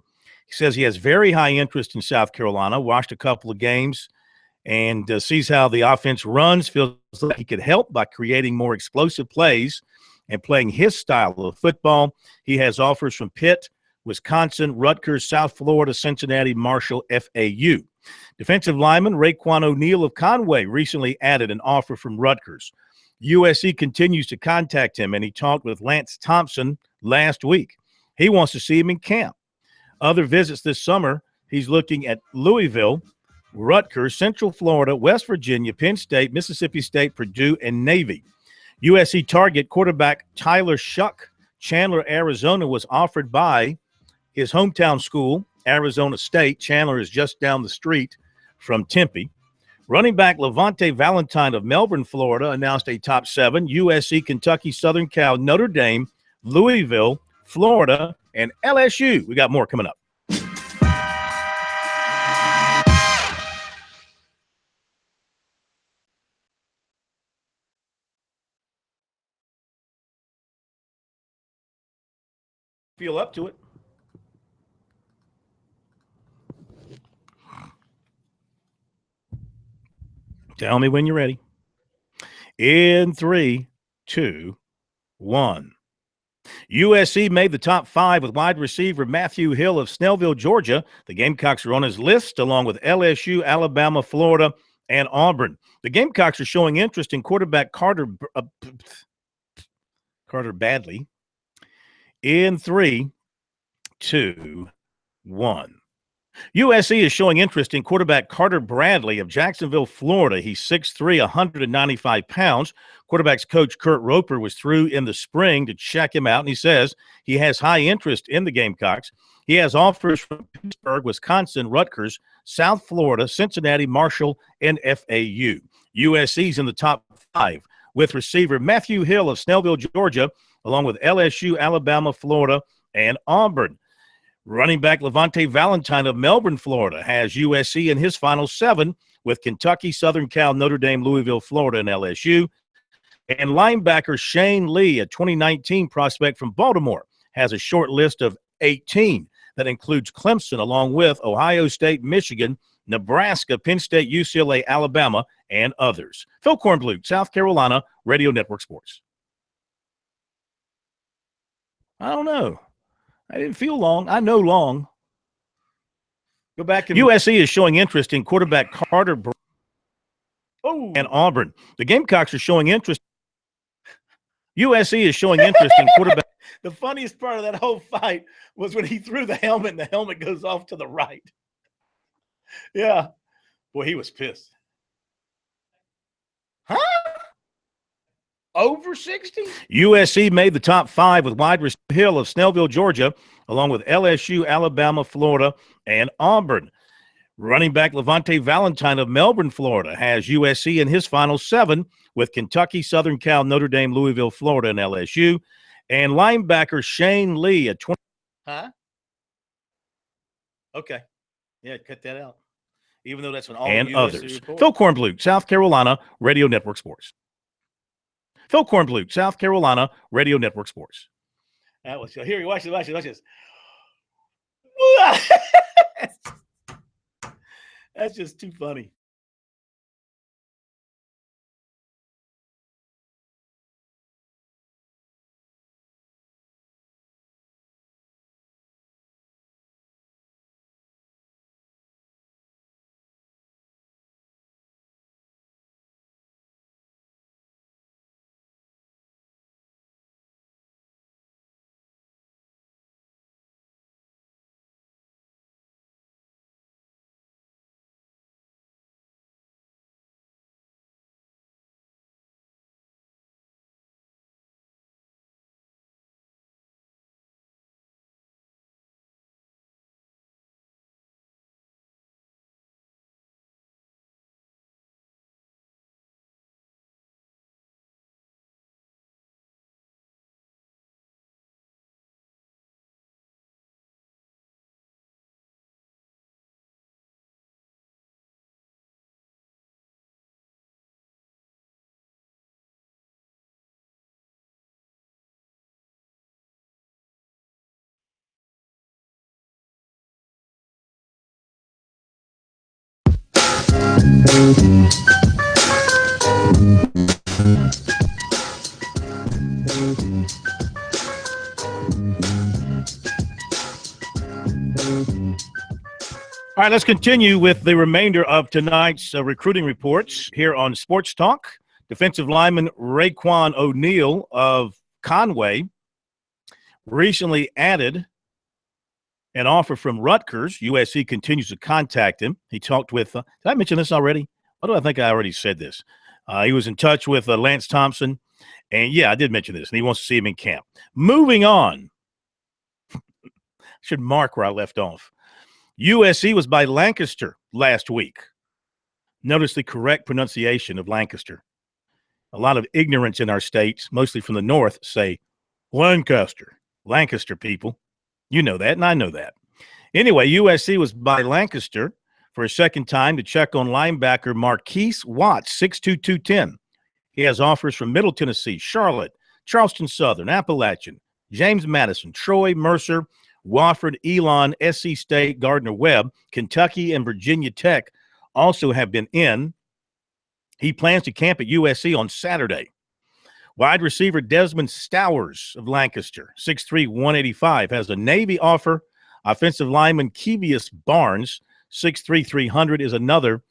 He says he has very high interest in South Carolina, watched a couple of games, and sees how the offense runs, feels like he could help by creating more explosive plays and playing his style of football. He has offers from Pitt, Wisconsin, Rutgers, South Florida, Cincinnati, Marshall, FAU. Defensive lineman Raekwon O'Neal of Conway recently added an offer from Rutgers. USC continues to contact him, and he talked with Lance Thompson last week. He wants to see him in camp. Other visits this summer, he's looking at Louisville, Rutgers, Central Florida, West Virginia, Penn State, Mississippi State, Purdue, and Navy. USC target quarterback Tyler Shuck, Chandler, Arizona, was offered by his hometown school, Arizona State. Chandler is just down the street from Tempe. Running back Levante Valentine of Melbourne, Florida, announced a top 7. USC, Kentucky, Southern Cal, Notre Dame, Louisville, Florida, and LSU. We got more coming up. Feel up to it. Tell me when you're ready. In 3, 2, 1. USC made the top 5 with wide receiver Matthew Hill of Snellville, Georgia. The Gamecocks are on his list, along with LSU, Alabama, Florida, and Auburn. The Gamecocks are showing interest in quarterback Carter Badley. In 3, 2, 1. USC is showing interest in quarterback Carter Bradley of Jacksonville, Florida. He's 6'3", 195 pounds. Quarterbacks coach Kurt Roper was through in the spring to check him out, and he says he has high interest in the Gamecocks. He has offers from Pittsburgh, Wisconsin, Rutgers, South Florida, Cincinnati, Marshall, and FAU. USC's in the top 5 with receiver Matthew Hill of Snellville, Georgia, along with LSU, Alabama, Florida, and Auburn. Running back Levante Valentine of Melbourne, Florida, has USC in his final 7 with Kentucky, Southern Cal, Notre Dame, Louisville, Florida, and LSU. And linebacker Shane Lee, a 2019 prospect from Baltimore, has a short list of 18 that includes Clemson, along with Ohio State, Michigan, Nebraska, Penn State, UCLA, Alabama, and others. Phil Kornblut, South Carolina, Radio Network Sports. I don't know. I didn't feel long. I know long. Go back. USC is showing interest in quarterback Carter and Auburn. The Gamecocks are showing interest. USC is showing interest in quarterback. The funniest part of that whole fight was when he threw the helmet and the helmet goes off to the right. Yeah. Boy, he was pissed. Huh? Over 60? USC made the top 5 with wide receiver Hill of Snellville, Georgia, along with LSU, Alabama, Florida, and Auburn. Running back Levante Valentine of Melbourne, Florida, has USC in his final 7 with Kentucky, Southern Cal, Notre Dame, Louisville, Florida, and LSU. And linebacker Shane Lee at 20. Huh? Okay. Yeah, cut that out. Even though that's an all and USC others. Report. Phil Kornblut, South Carolina, Radio Network Sports. Phil Kornblut, South Carolina, Radio Network Sports. That was here. Watch this. That's just too funny. All right, let's continue with the remainder of tonight's recruiting reports here on Sports Talk. Defensive lineman Raekwon O'Neal of Conway recently added an offer from Rutgers. USC continues to contact him. He talked with did I mention this already? Why do I think I already said this? He was in touch with Lance Thompson. And, yeah, I did mention this, and he wants to see him in camp. Moving on. Should mark where I left off. USC was by Lancaster last week. Notice the correct pronunciation of Lancaster. A lot of ignorance in our states, mostly from the north, say Lancaster. Lancaster, people. You know that, and I know that. Anyway, USC was by Lancaster for a second time to check on linebacker Marquise Watts, 6'2", 210. He has offers from Middle Tennessee, Charlotte, Charleston Southern, Appalachian, James Madison, Troy, Mercer, Wofford, Elon, SC State, Gardner-Webb, Kentucky, and Virginia Tech also have been in. He plans to camp at USC on Saturday. Wide receiver Desmond Stowers of Lancaster, 6'3", 185, has a Navy offer. Offensive lineman Kevius Barnes, 6'3", 300, is another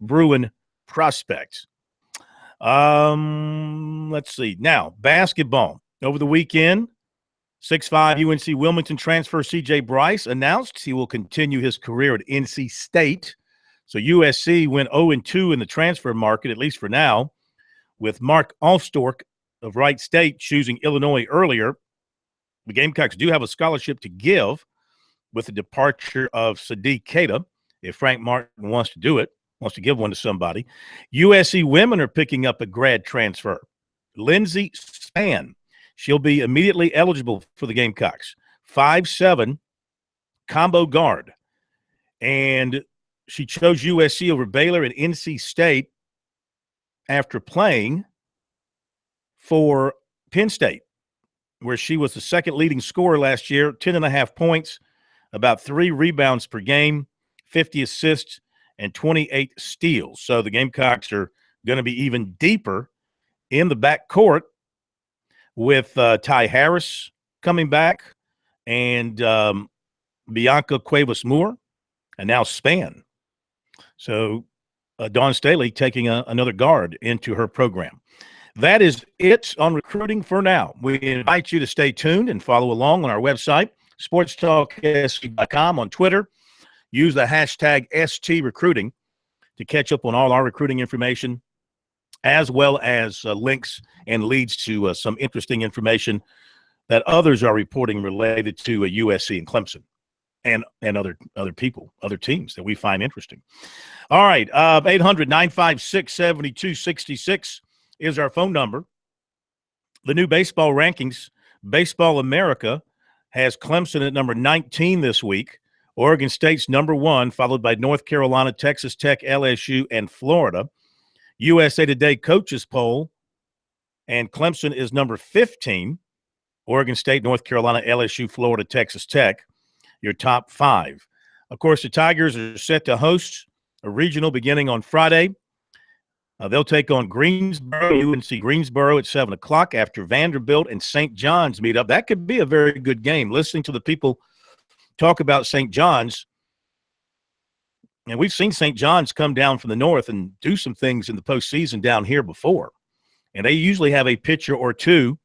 Bruin prospect. Let's see. Now, basketball. Over the weekend, 6'5" UNC Wilmington transfer C.J. Bryce announced he will continue his career at NC State. So USC went 0-2 in the transfer market, at least for now, with Mark Allstork of Wright State choosing Illinois earlier. The Gamecocks do have a scholarship to give with the departure of Sadiq Keita, if Frank Martin wants to do it, wants to give one to somebody. USC women are picking up a grad transfer. Lindsey Spann. She'll be immediately eligible for the Gamecocks. 5'7", combo guard. And she chose USC over Baylor and NC State after playing for Penn State, where she was the second leading scorer last year, 10.5 points, about 3 rebounds per game, 50 assists, and 28 steals. So the Gamecocks are going to be even deeper in the backcourt with Ty Harris coming back and Bianca Cuevas-Moore and now Spann. So Dawn Staley taking another guard into her program. That is it on recruiting for now. We invite you to stay tuned and follow along on our website, SportsTalkSC.com, on Twitter. Use the hashtag STRecruiting to catch up on all our recruiting information, as well as links and leads to some interesting information that others are reporting related to USC and Clemson and other people, other teams that we find interesting. All right, 800-956-7266 is our phone number. The new baseball rankings, Baseball America has Clemson at number 19 this week. Oregon State's number 1, followed by North Carolina, Texas Tech, LSU, and Florida. USA Today coaches poll, and Clemson is number 15. Oregon State, North Carolina, LSU, Florida, Texas Tech, your top 5. Of course, the Tigers are set to host a regional beginning on Friday. They'll take on Greensboro, UNC Greensboro at 7 o'clock after Vanderbilt and St. John's meet up. That could be a very good game. Listening to the people talk about St. John's, and we've seen St. John's come down from the north and do some things in the postseason down here before. And they usually have a pitcher or two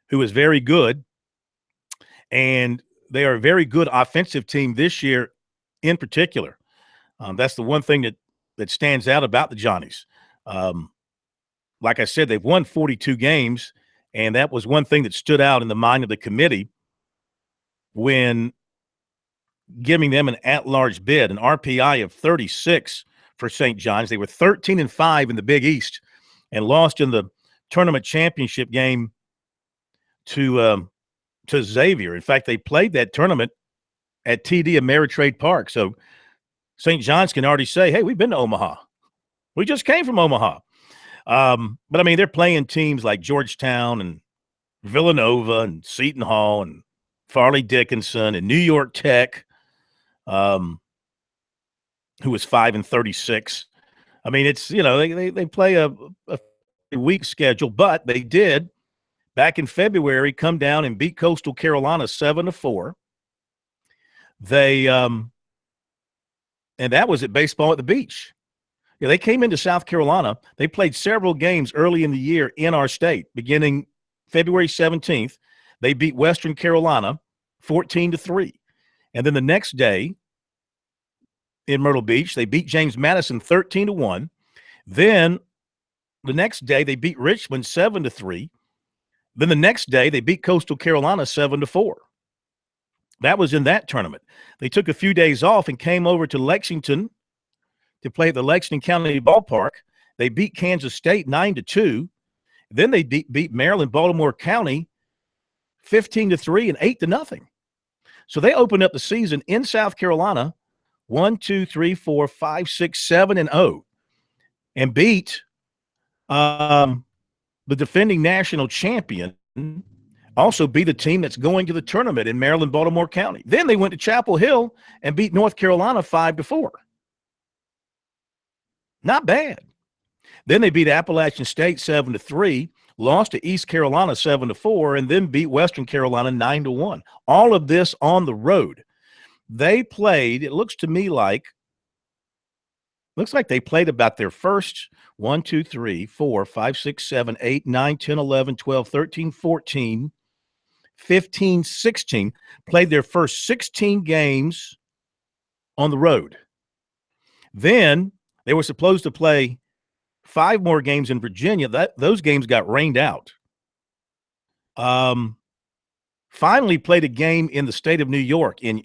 who is very good. And they are a very good offensive team this year in particular. That's the one thing that stands out about the Johnnies. Like I said, they've won 42 games, and that was one thing that stood out in the mind of the committee when giving them an at-large bid, an RPI of 36 for St. John's. They were 13-5 in the Big East and lost in the tournament championship game to Xavier. In fact, they played that tournament at TD Ameritrade Park. So St. John's can already say, hey, we've been to Omaha. We just came from Omaha. But, I mean, they're playing teams like Georgetown and Villanova and Seton Hall and Farley Dickinson and New York Tech, who was 5-36. I mean, it's, you know, they play a weak schedule, but they did back in February come down and beat Coastal Carolina 7-4. They and that was at Baseball at the Beach. Yeah, they came into South Carolina. They played several games early in the year in our state, beginning February 17th. They beat Western Carolina 14-3. And then the next day in Myrtle Beach, they beat James Madison 13-1. Then the next day they beat Richmond 7-3. Then the next day they beat Coastal Carolina 7-4. That was in that tournament. They took a few days off and came over to Lexington to play at the Lexington County Ballpark. They beat Kansas State 9-2. Then they beat Maryland, Baltimore County 15-3 and 8-0. So they opened up the season in South Carolina 7-0 and beat the defending national champion Also beat a team that's going to the tournament in Maryland, Baltimore County. Then they went to Chapel Hill and beat North Carolina 5-4. Not bad. Then they beat Appalachian State 7-3, lost to East Carolina 7-4, and then beat Western Carolina 9-1. All of this on the road. They played, it looks like they played about their first 1, 2, 3, 4, 5, 6, 7, 8, 9, 10, 11, 12, 13, 14, 15, 16, played their first 16 games on the road. Then they were supposed to play 5 more games in Virginia. Those games got rained out. Finally played a game in the state of New York, in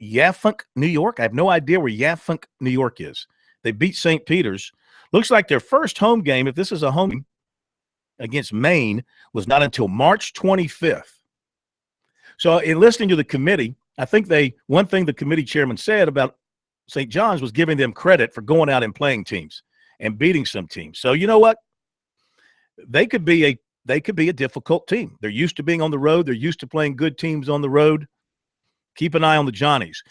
Yafunk, New York. I have no idea where Yafunk, New York is. They beat St. Peter's. Looks like their first home game, if this is a home game against Maine, was not until March 25th. So in listening to the committee, I think one thing the committee chairman said about St. John's was giving them credit for going out and playing teams and beating some teams. So you know what? They could be a difficult team. They're used to being on the road. They're used to playing good teams on the road. Keep an eye on the Johnnies.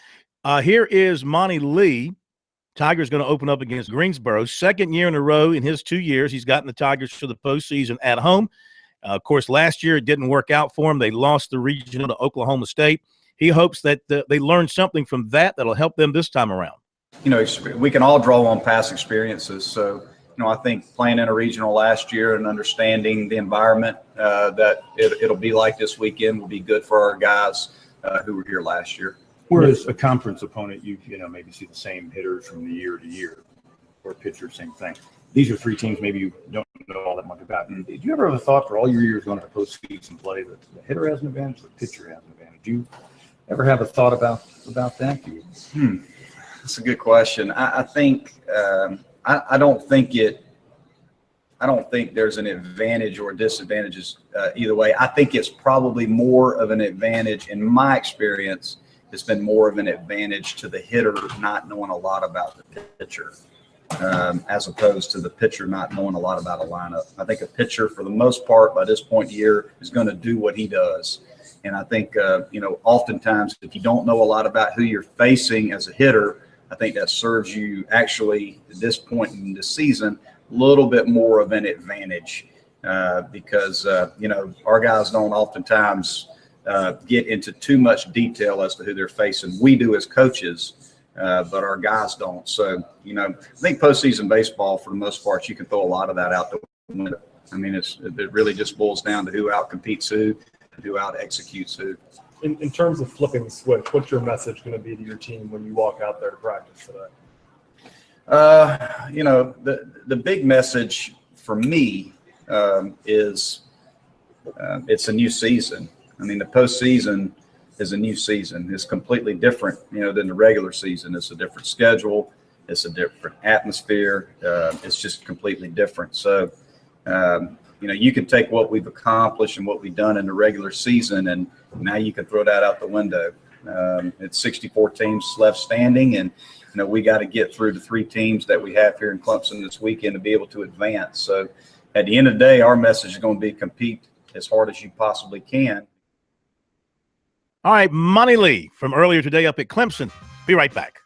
Here is Monty Lee. Tigers going to open up against Greensboro. Second year in a row in his 2 years, he's gotten the Tigers to the postseason at home. Of course, last year it didn't work out for him. They lost the regional to Oklahoma State. He hopes that they learn something from that'll help them this time around. You know, we can all draw on past experiences. So, you know, I think playing in a regional last year and understanding the environment that it'll be like this weekend will be good for our guys who were here last year. Whereas a conference opponent, you maybe see the same hitters from the year to year, or pitcher, same thing. These are 3 teams maybe you don't know all that much about. Did you ever have a thought for all your years going to postseason play that the hitter has an advantage, the pitcher has an advantage? Do you ever have a thought about that? That's a good question. I think I don't think there's an advantage or disadvantages either way. I think it's probably more of an advantage in my experience. It's been more of an advantage to the hitter not knowing a lot about the pitcher, as opposed to the pitcher not knowing a lot about a lineup. I think a pitcher, for the most part, by this point in the year, is going to do what he does. And I think, oftentimes, if you don't know a lot about who you're facing as a hitter, I think that serves you actually at this point in the season a little bit more of an advantage because our guys don't oftentimes get into too much detail as to who they're facing. We do as coaches, but our guys don't. So, I think postseason baseball, for the most part, you can throw a lot of that out the window. I mean, it really just boils down to who out-competes who and who out-executes who. In terms of flipping the switch, what's your message going to be to your team when you walk out there to practice today? The big message for me is it's a new season. I mean, the postseason is a new season. It's completely different, than the regular season. It's a different schedule. It's a different atmosphere. It's just completely different. So, you can take what we've accomplished and what we've done in the regular season, and now you can throw that out the window. It's 64 teams left standing, and we got to get through the 3 teams that we have here in Clemson this weekend to be able to advance. So, at the end of the day, our message is going to be compete as hard as you possibly can. All right, Monty Lee from earlier today up at Clemson. Be right back.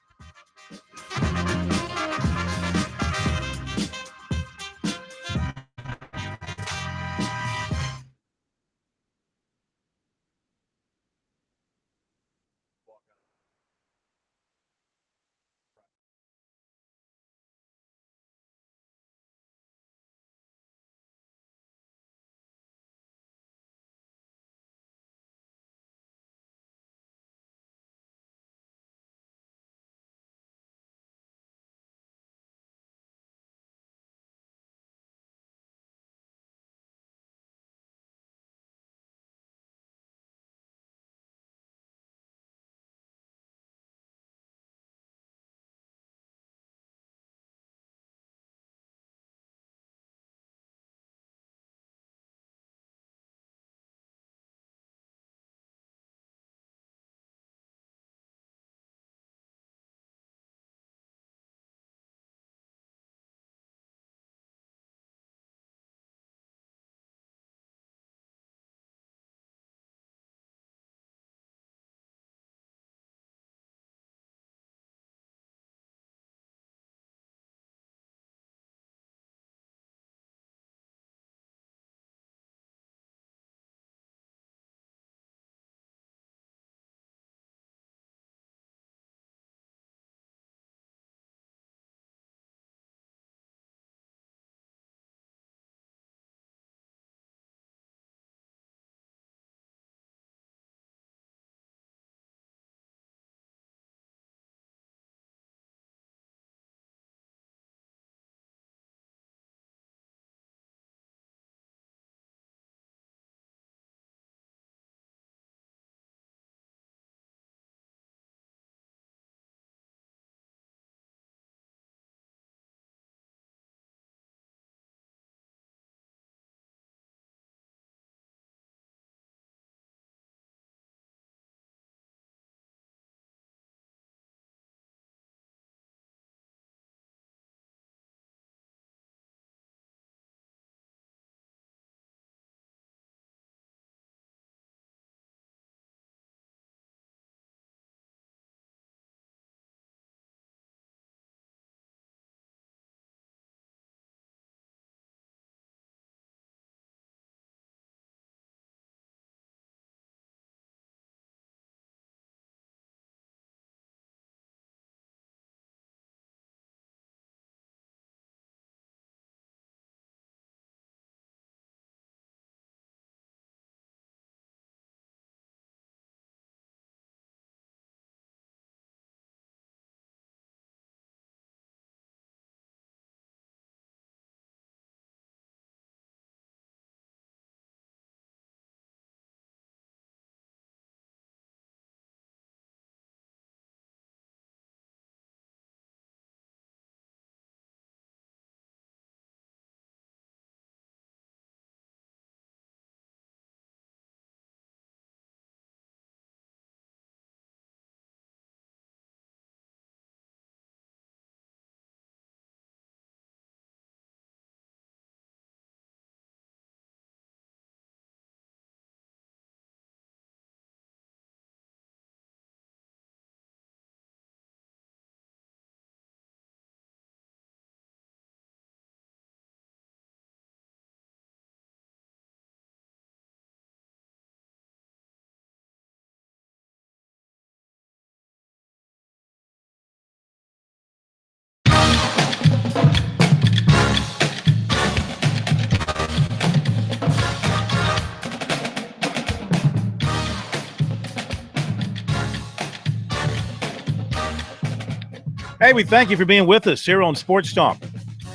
Hey, we thank you for being with us here on Sports Talk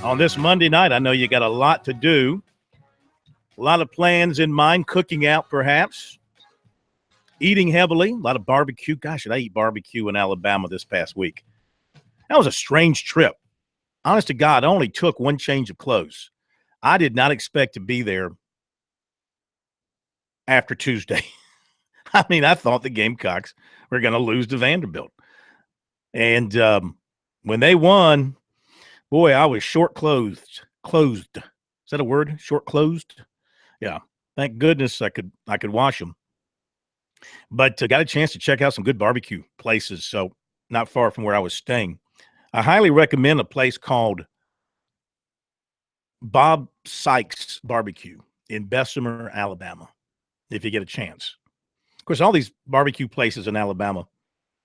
on this Monday night. I know you got a lot to do, a lot of plans in mind, cooking out perhaps, eating heavily, a lot of barbecue. Gosh, did I eat barbecue in Alabama this past week? That was a strange trip. Honest to God, I only took one change of clothes. I did not expect to be there after Tuesday. I mean, I thought the Gamecocks were going to lose to Vanderbilt. And when they won, boy, I was short-clothed. Closed. Is that a word? Short-closed? Yeah. Thank goodness I could wash them. But got a chance to check out some good barbecue places, so not far from where I was staying. I highly recommend a place called Bob Sykes Barbecue in Bessemer, Alabama, if you get a chance. Of course, all these barbecue places in Alabama,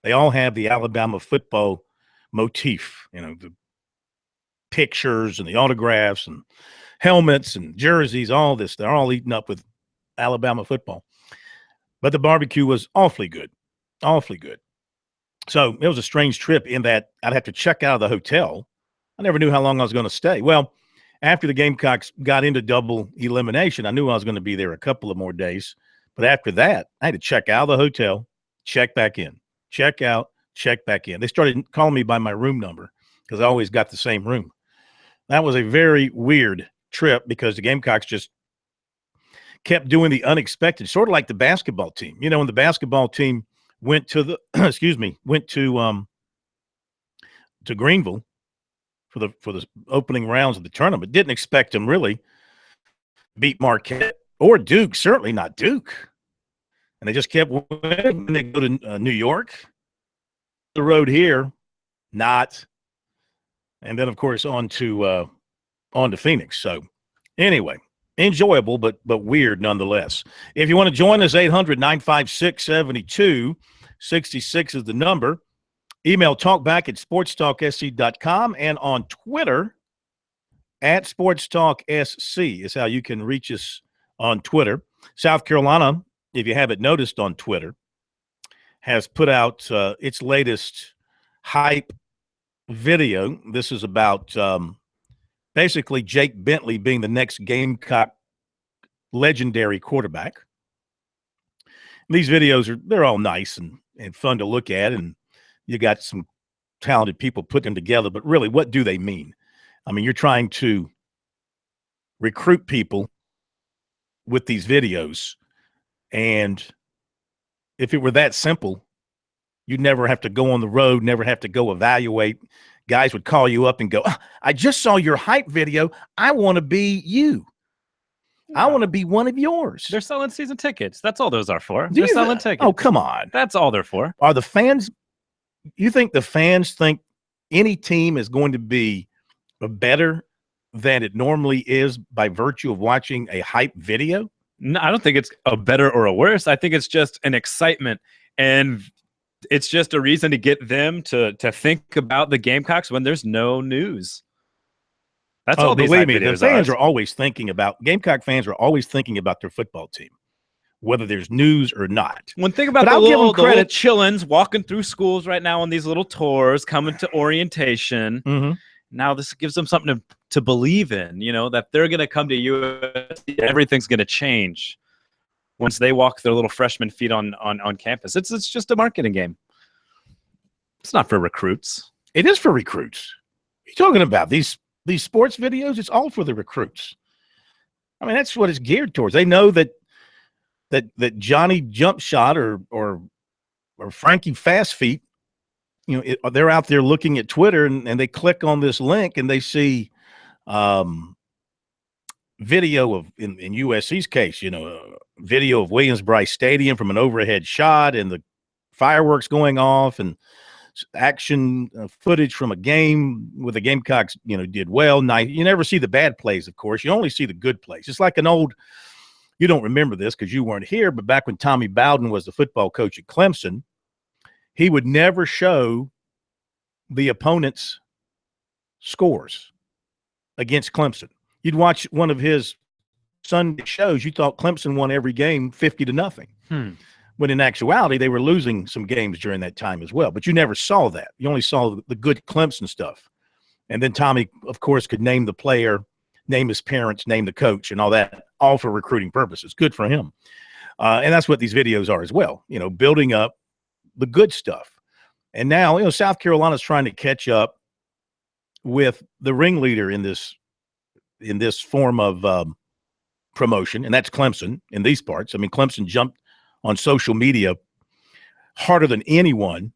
they all have the Alabama football motif, the pictures and the autographs and helmets and jerseys, all this. They're all eaten up with Alabama football. But the barbecue was awfully good, awfully good. So it was a strange trip in that I'd have to check out of the hotel. I never knew how long I was going to stay. Well, after the Gamecocks got into double elimination, I knew I was going to be there a couple of more days. But after that, I had to check out of the hotel, check back in, check out, check back in. They started calling me by my room number because I always got the same room. That was a very weird trip because the Gamecocks just kept doing the unexpected, sort of like the basketball team. When the basketball team went to the to Greenville for the opening rounds of the tournament, didn't expect them really to beat Marquette or Duke, certainly not Duke. And they just kept winning. They go to New York, the road here, not. And then, of course, on to Phoenix. So, anyway, enjoyable, but weird nonetheless. If you want to join us, 800-956-7266 is the number. Email talkback@sportstalksc.com, and on Twitter, @SportsTalkSC is how you can reach us on Twitter. South Carolina, if you haven't noticed on Twitter, has put out its latest hype video. This is about basically Jake Bentley being the next Gamecock legendary quarterback. These videos they're all nice and fun to look at, and you got some talented people putting them together, but really, what do they mean? I mean, you're trying to recruit people with these videos, and if it were that simple, you'd never have to go on the road, never have to go evaluate. Guys would call you up and go, I just saw your hype video. I want to be you. I want to be one of yours. They're selling season tickets. That's all those are for. They're selling tickets. Oh, come on. That's all they're for. Are the fans – you think the fans think any team is going to be better than it normally is by virtue of watching a hype video? No, I don't think it's a better or a worse. I think it's just an excitement, and it's just a reason to get them to think about the Gamecocks when there's no news. That's all these believe me, videos the fans are always thinking about – Gamecock fans are always thinking about their football team, whether there's news or not. When think about the little chillins walking through schools right now on these little tours, coming to orientation. Mm-hmm. Now this gives them something to believe in, that they're going to come to USC. Everything's going to change once they walk their little freshman feet on campus. It's just a marketing game. It's not for recruits. It is for recruits. What are you talking about? These sports videos, it's all for the recruits. I mean, that's what it's geared towards. They know that Johnny Jump Shot or Frankie Fast Feet, they're out there looking at Twitter and they click on this link and they see video of, in USC's case, video of Williams-Brice Stadium from an overhead shot and the fireworks going off and action footage from a game where the Gamecocks, did well. You never see the bad plays, of course. You only see the good plays. It's like you don't remember this because you weren't here, but back when Tommy Bowden was the football coach at Clemson, he would never show the opponent's scores against Clemson. You'd watch one of his Sunday shows, you thought Clemson won every game 50-0. when in actuality they were losing some games during that time as well. But you never saw that. You only saw the good Clemson stuff. And then Tommy, of course, could name the player, name his parents, name the coach, and all that, all for recruiting purposes. Good for him. And that's what these videos are as well, building up the good stuff. And now, South Carolina's trying to catch up with the ringleader in this form of promotion, and that's Clemson in these parts. I mean, Clemson jumped on social media harder than anyone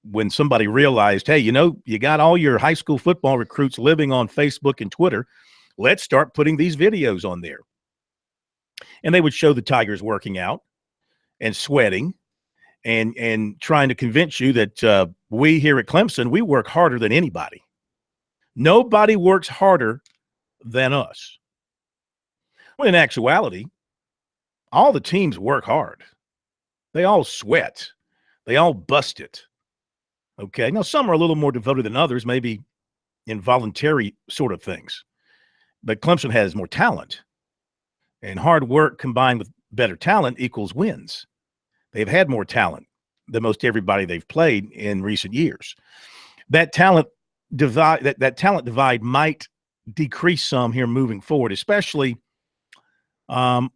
when somebody realized, hey, you got all your high school football recruits living on Facebook and Twitter. Let's start putting these videos on there. And they would show the Tigers working out and sweating and trying to convince you that we here at Clemson, we work harder than anybody. Nobody works harder than us. Well, in actuality, all the teams work hard. They all sweat. They all bust it. Okay. Now, some are a little more devoted than others, maybe involuntary sort of things. But Clemson has more talent. And hard work combined with better talent equals wins. They've had more talent than most everybody they've played in recent years. That talent divide might decrease some here moving forward, especially, on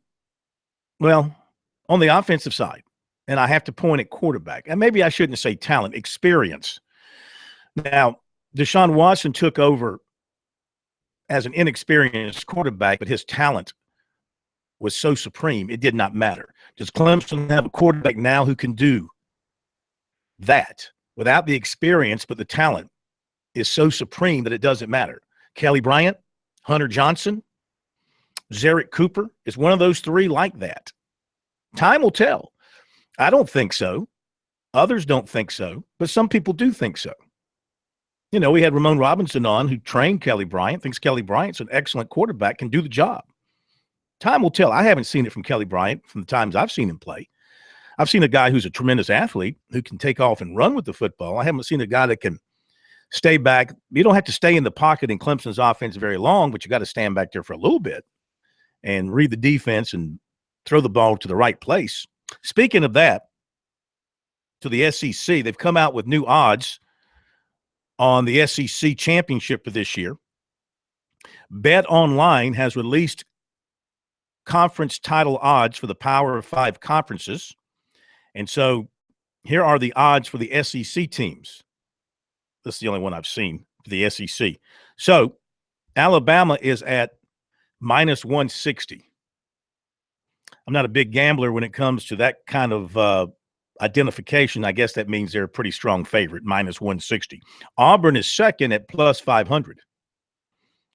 the offensive side. And I have to point at quarterback. And maybe I shouldn't say talent, experience. Now, Deshaun Watson took over as an inexperienced quarterback, but his talent was so supreme, it did not matter. Does Clemson have a quarterback now who can do that without the experience, but the talent is so supreme that it doesn't matter? Kelly Bryant, Hunter Johnson, Zarek Cooper, is one of those three like that? Time will tell. I don't think so. Others don't think so, but some people do think so. We had Ramon Robinson on, who trained Kelly Bryant, thinks Kelly Bryant's an excellent quarterback, can do the job. Time will tell. I haven't seen it from Kelly Bryant from the times I've seen him play. I've seen a guy who's a tremendous athlete who can take off and run with the football. I haven't seen a guy that can stay back. You don't have to stay in the pocket in Clemson's offense very long, but you got to stand back there for a little bit and read the defense and throw the ball to the right place. Speaking of that, to the SEC, they've come out with new odds on the SEC championship for this year. Bet Online has released conference title odds for the Power 5 conferences. And so here are the odds for the SEC teams. This is the only one I've seen for the SEC. So Alabama is at minus 160. I'm not a big gambler when it comes to that kind of identification. I guess that means they're a pretty strong favorite, minus 160. Auburn is second at plus 500.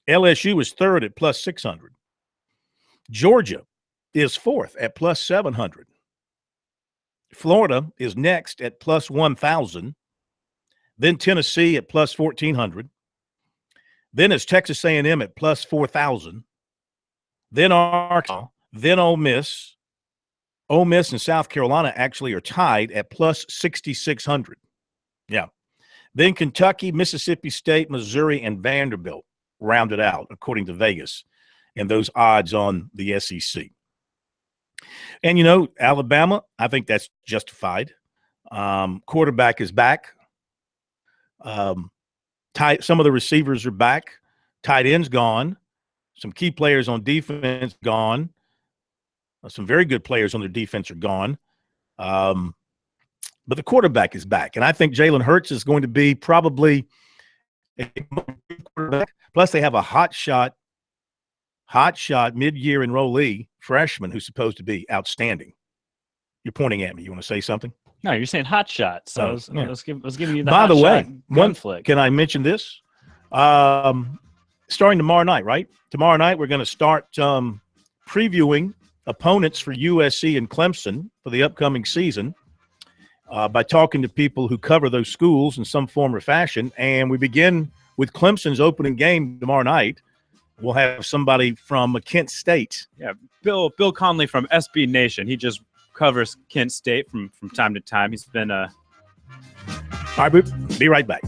LSU is third at plus 600. Georgia is fourth at plus 700. Florida is next at plus 1,000. Then Tennessee at plus 1,400. Then it's Texas A&M at plus 4,000. Then Arkansas. Then Ole Miss. Ole Miss and South Carolina actually are tied at plus 6,600. Yeah. Then Kentucky, Mississippi State, Missouri, and Vanderbilt rounded out, according to Vegas, and those odds on the SEC. And, Alabama, I think that's justified. Quarterback is back. Some of the receivers are back. Tight end's gone. Some key players on defense gone. Some very good players on their defense are gone. But the quarterback is back. And I think Jalen Hurts is going to be probably a quarterback. Plus, they have a hot shot mid-year enrollee freshman who's supposed to be outstanding. You're pointing at me. You want to say something? No, you're saying hot shot. So I was giving you the By hot the way, shot gun flick. Can I mention this? Starting tomorrow night, right? Tomorrow night, we're going to start previewing opponents for USC and Clemson for the upcoming season by talking to people who cover those schools in some form or fashion. And we begin with Clemson's opening game tomorrow night. We'll have somebody from Kent State. Yeah, Bill Conley from SB Nation. He just covers Kent State from time to time. He's been All right, be right back.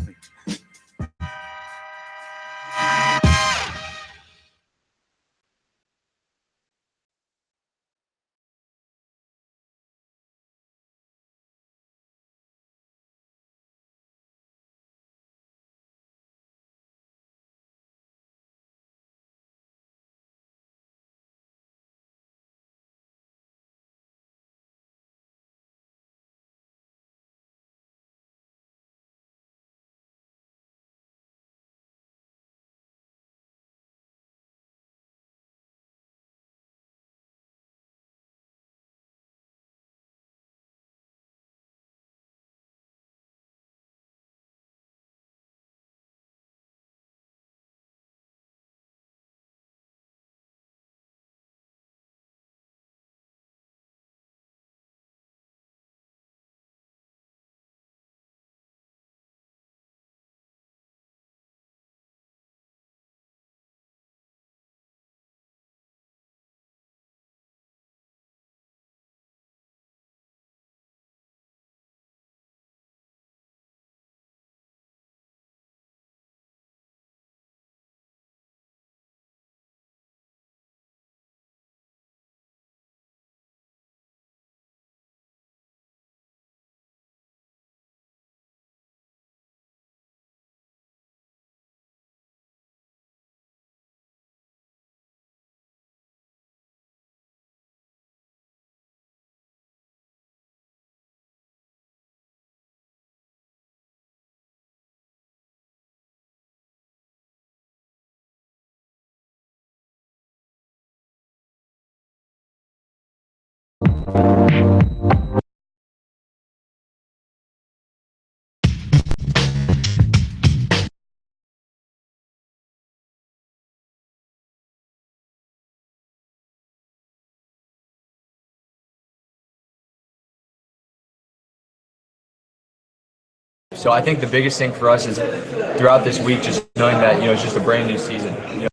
So I think the biggest thing for us is throughout this week, just knowing that, it's just a brand new season.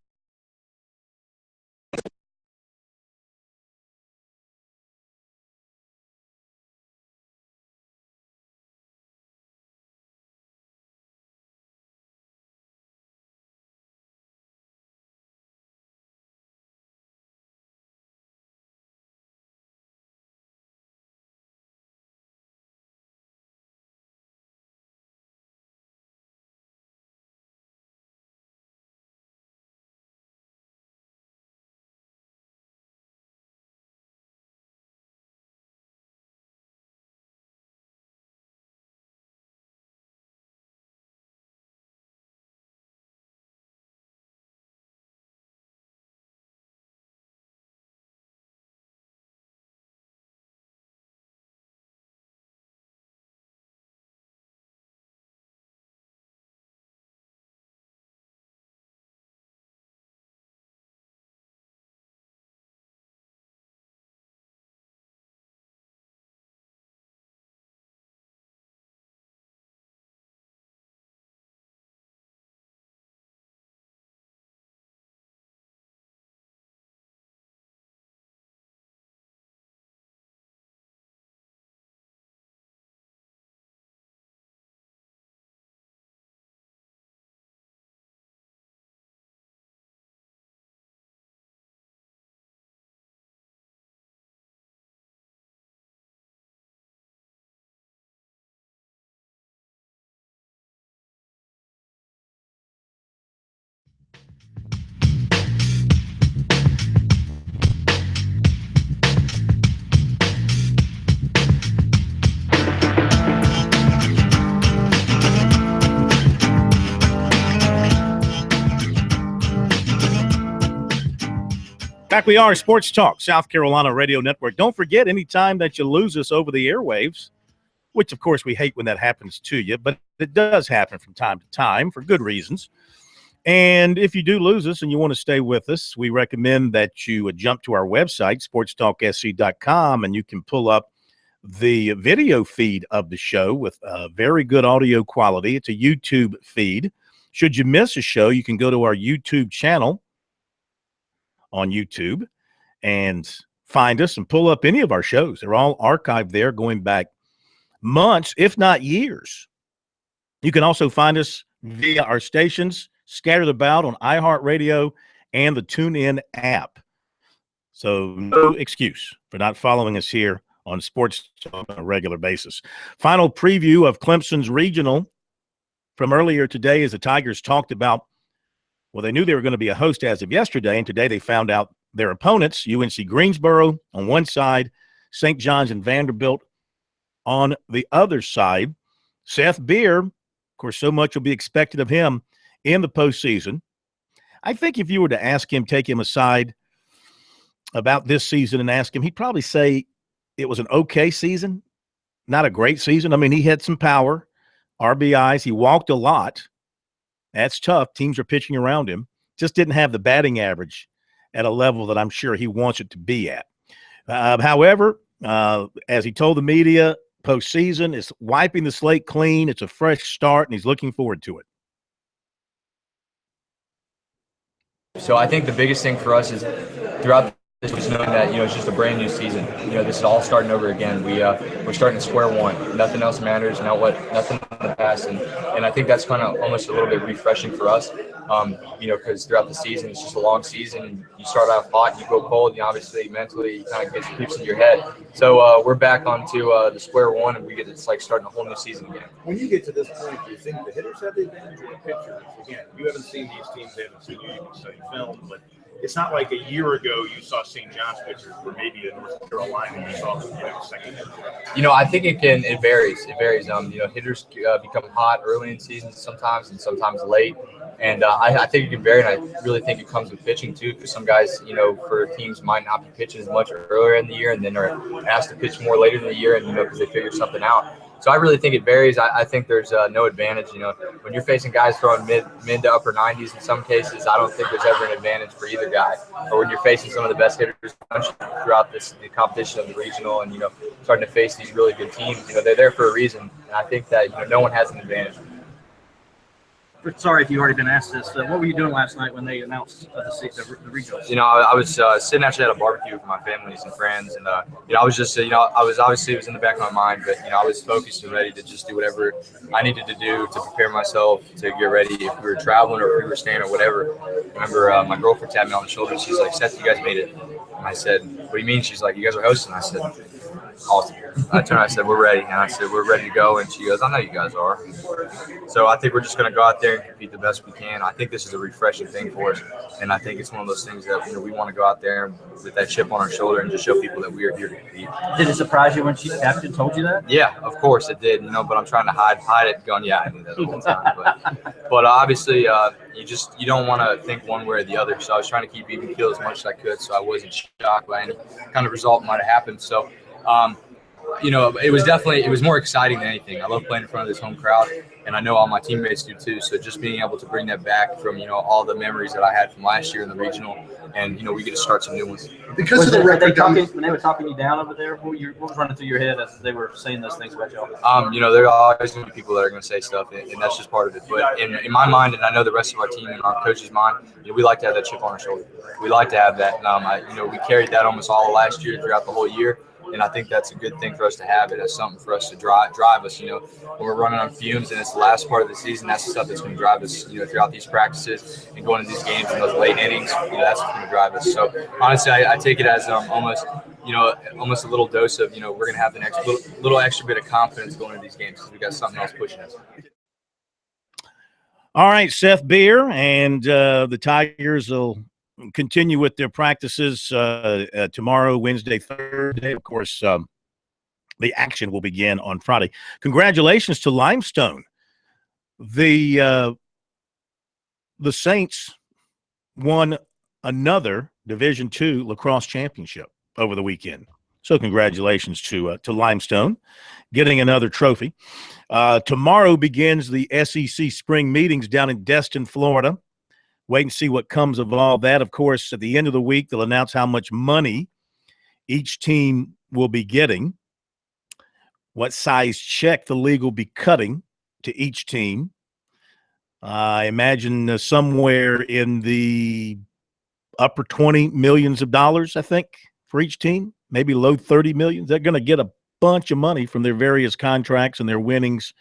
Back we are, Sports Talk, South Carolina Radio Network. Don't forget, anytime that you lose us over the airwaves, which of course we hate when that happens to you, but it does happen from time to time for good reasons. And if you do lose us and you want to stay with us, we recommend that you jump to our website, SportsTalkSC.com, and you can pull up the video feed of the show with very good audio quality. It's a YouTube feed. Should you miss a show, you can go to our YouTube channel on YouTube and find us and pull up any of our shows. They're all archived there going back months, if not years. You can also find us via our stations scattered about on iHeartRadio and the TuneIn app. So no excuse for not following us here on Sports Talk on a regular basis. Final preview of Clemson's regional from earlier today as the Tigers talked about, well, they knew they were going to be a host as of yesterday, and today they found out their opponents, UNC Greensboro on one side, St. John's and Vanderbilt on the other side. Seth Beer, of course, so much will be expected of him in the postseason. I think if you were to ask him, take him aside about this season and ask him, he'd probably say it was an okay season, not a great season. I mean, he had some power, RBIs. He walked a lot. That's tough. Teams are pitching around him. Just didn't have the batting average at a level that I'm sure he wants it to be at. However, as he told the media, postseason is wiping the slate clean. It's a fresh start, and he's looking forward to it. So I think the biggest thing for us is throughout this was knowing that, it's just a brand new season. This is all starting over again. We're starting at square one. Nothing else matters. Nothing in the past. And I think that's kind of almost a little bit refreshing for us. Because throughout the season, it's just a long season. And you start out hot, and you go cold, and obviously mentally it kind of creeps in your head. So we're back onto the square one, and it's like starting a whole new season again. When you get to this point, do you think the hitters have the advantage or the pitchers? Again, you haven't seen these teams, they haven't seen you, you can study film, but it's not like a year ago you saw St. John's pitchers or maybe in North Carolina you saw them second. I think it varies. It varies. Hitters become hot early in seasons sometimes and sometimes late. And I think it can vary, and I really think it comes with pitching too, because some guys, for teams might not be pitching as much earlier in the year, and then are asked to pitch more later in the year, and because they figure something out. So I really think it varies. I think there's no advantage. When you're facing guys throwing mid to upper 90s in some cases, I don't think there's ever an advantage for either guy. Or when you're facing some of the best hitters throughout the competition of the regional, and starting to face these really good teams, they're there for a reason. And I think that no one has an advantage. Sorry if you've already been asked this. What were you doing last night when they announced the regionals? I was sitting actually at a barbecue with my families and friends, and I was just, I was obviously, it was in the back of my mind, but I was focused and ready to just do whatever I needed to do to prepare myself to get ready if we were traveling or if we were staying or whatever. I remember my girlfriend tapped me on the shoulder. She's like, "Seth, you guys made it." And I said, "What do you mean?" She's like, "You guys are hosting." I said, "Awesome." I turned, I said, "We're ready." And I said, "We're ready to go." And she goes, "I know you guys are." So I think we're just going to go out there and compete the best we can. I think this is a refreshing thing for us. And I think it's one of those things that we want to go out there with that chip on our shoulder and just show people that we are here to compete. Did it surprise you when captain told you that? Yeah, of course it did, but I'm trying to hide it going, yeah, I knew that the whole time. But obviously you don't want to think one way or the other. So I was trying to keep even keel as much as I could so I wasn't shocked by any kind of result might have happened. So, it was more exciting than anything. I love playing in front of this home crowd, and I know all my teammates do too. So just being able to bring that back from, all the memories that I had from last year in the regional, and, we get to start some new ones. Because of the record, when they were talking you down over there, what was running through your head as they were saying those things about y'all? There are always going to be people that are going to say stuff, and that's just part of it. But in my mind, and I know the rest of our team and our coach's mind, we like to have that chip on our shoulder. We like to have that. We carried that almost all of last year throughout the whole year. And I think that's a good thing for us to have. It as something for us to drive us. When we're running on fumes and it's the last part of the season, that's the stuff that's going to drive us. Throughout these practices and going to these games in those late innings. That's what's going to drive us. So honestly, I take it as almost a little dose of we're going to have the next little extra bit of confidence going into these games because we got something else pushing us. All right, Seth Beer and the Tigers will continue with their practices tomorrow, Wednesday, Thursday. Of course, the action will begin on Friday. Congratulations to Limestone. The Saints won another Division II lacrosse championship over the weekend. So congratulations to Limestone getting another trophy. Tomorrow begins the SEC spring meetings down in Destin, Florida. Wait and see what comes of all that. Of course, at the end of the week, they'll announce how much money each team will be getting, what size check the league will be cutting to each team. I imagine somewhere in the upper 20 millions of dollars, I think, for each team, maybe low 30 millions. They're going to get a bunch of money from their various contracts and their winnings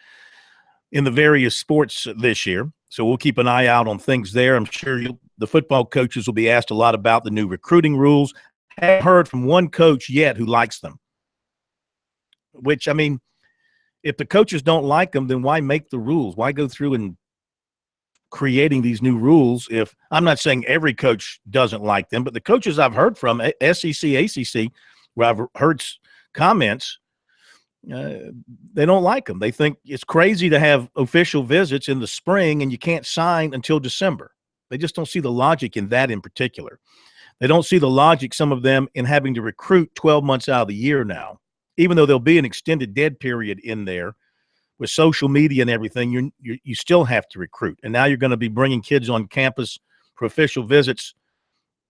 in the various sports this year. So we'll keep an eye out on things there. I'm sure the football coaches will be asked a lot about the new recruiting rules. I haven't heard from one coach yet who likes them. Which, I mean, if the coaches don't like them, then why make the rules? Why go through and creating these new rules if – I'm not saying every coach doesn't like them, but the coaches I've heard from, SEC, ACC, where I've heard comments – they don't like them. They think it's crazy to have official visits in the spring and you can't sign until December. They just don't see the logic in that in particular. They don't see the logic, some of them, in having to recruit 12 months out of the year now, even though there'll be an extended dead period in there with social media and everything. You still have to recruit. And now you're going to be bringing kids on campus for official visits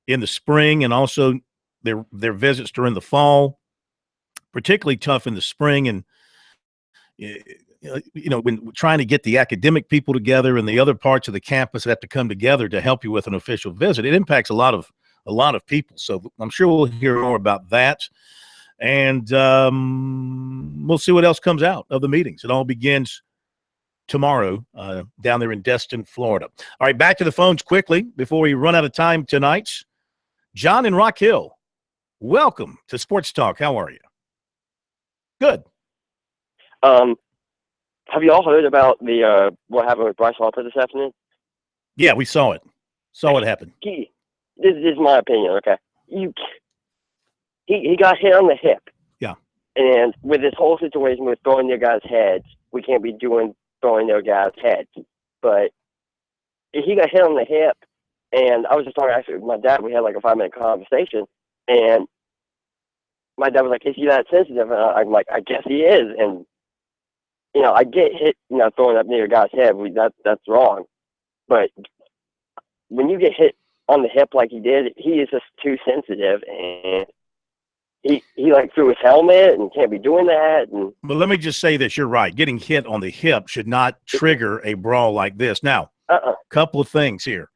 in the spring and also their visits during the fall. Particularly tough in the spring, and when trying to get the academic people together and the other parts of the campus that have to come together to help you with an official visit, it impacts a lot of people. So I'm sure we'll hear more about that, and we'll see what else comes out of the meetings. It all begins tomorrow down there in Destin, Florida. All right, back to the phones quickly before we run out of time tonight. John in Rock Hill, welcome to Sports Talk. How are you? Good. Have you all heard about the what happened with Bryce Harper this afternoon? Yeah, we saw it. Saw what happened. This is my opinion. Okay, he got hit on the hip. Yeah. And with this whole situation with throwing their guys' heads, we can't be throwing their guys' heads. But he got hit on the hip, and I was just talking actually with my dad. We had like a 5-minute conversation, and my dad was like, "Is he that sensitive?" And I'm like, "I guess he is." And I get hit, throwing up near a guy's head. That's wrong. But when you get hit on the hip like he did, he is just too sensitive, and he like threw his helmet and can't be doing that. And But let me just say this: you're right. Getting hit on the hip should not trigger a brawl like this. Now, couple of things here.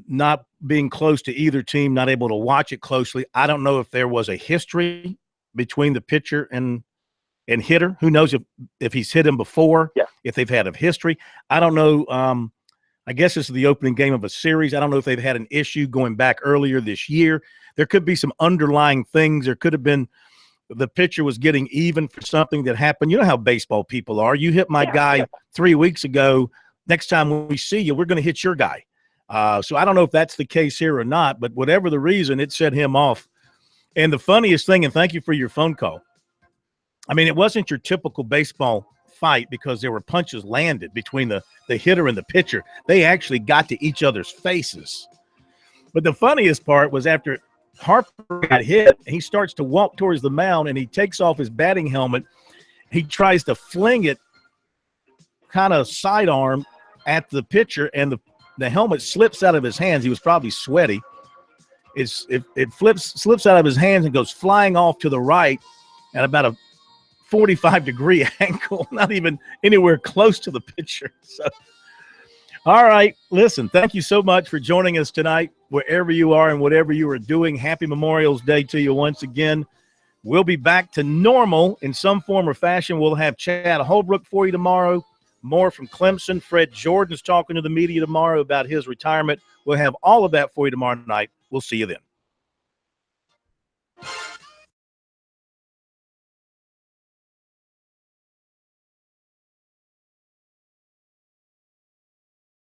Not being close to either team, not able to watch it closely. I don't know if there was a history between the pitcher and hitter. Who knows if he's hit him before, if they've had a history. I don't know. I guess this is the opening game of a series. I don't know if they've had an issue going back earlier this year. There could be some underlying things. There could have been the pitcher was getting even for something that happened. You know how baseball people are. You hit my guy 3 weeks ago. Next time we see you, we're going to hit your guy. So I don't know if that's the case here or not, but whatever the reason, it set him off. And the funniest thing, and thank you for your phone call, I mean, it wasn't your typical baseball fight because there were punches landed between the hitter and the pitcher. They actually got to each other's faces. But the funniest part was after Harper got hit, he starts to walk towards the mound, and he takes off his batting helmet. He tries to fling it kind of sidearm at the pitcher, and the helmet slips out of his hands. He was probably sweaty. It slips out of his hands and goes flying off to the right at about a 45-degree angle, not even anywhere close to the pitcher. So, all right, listen, thank you so much for joining us tonight, wherever you are and whatever you are doing. Happy Memorial Day to you once again. We'll be back to normal in some form or fashion. We'll have Chad Holbrook for you tomorrow. More from Clemson. Fred Jordan's talking to the media tomorrow about his retirement. We'll have all of that for you tomorrow night. We'll see you then.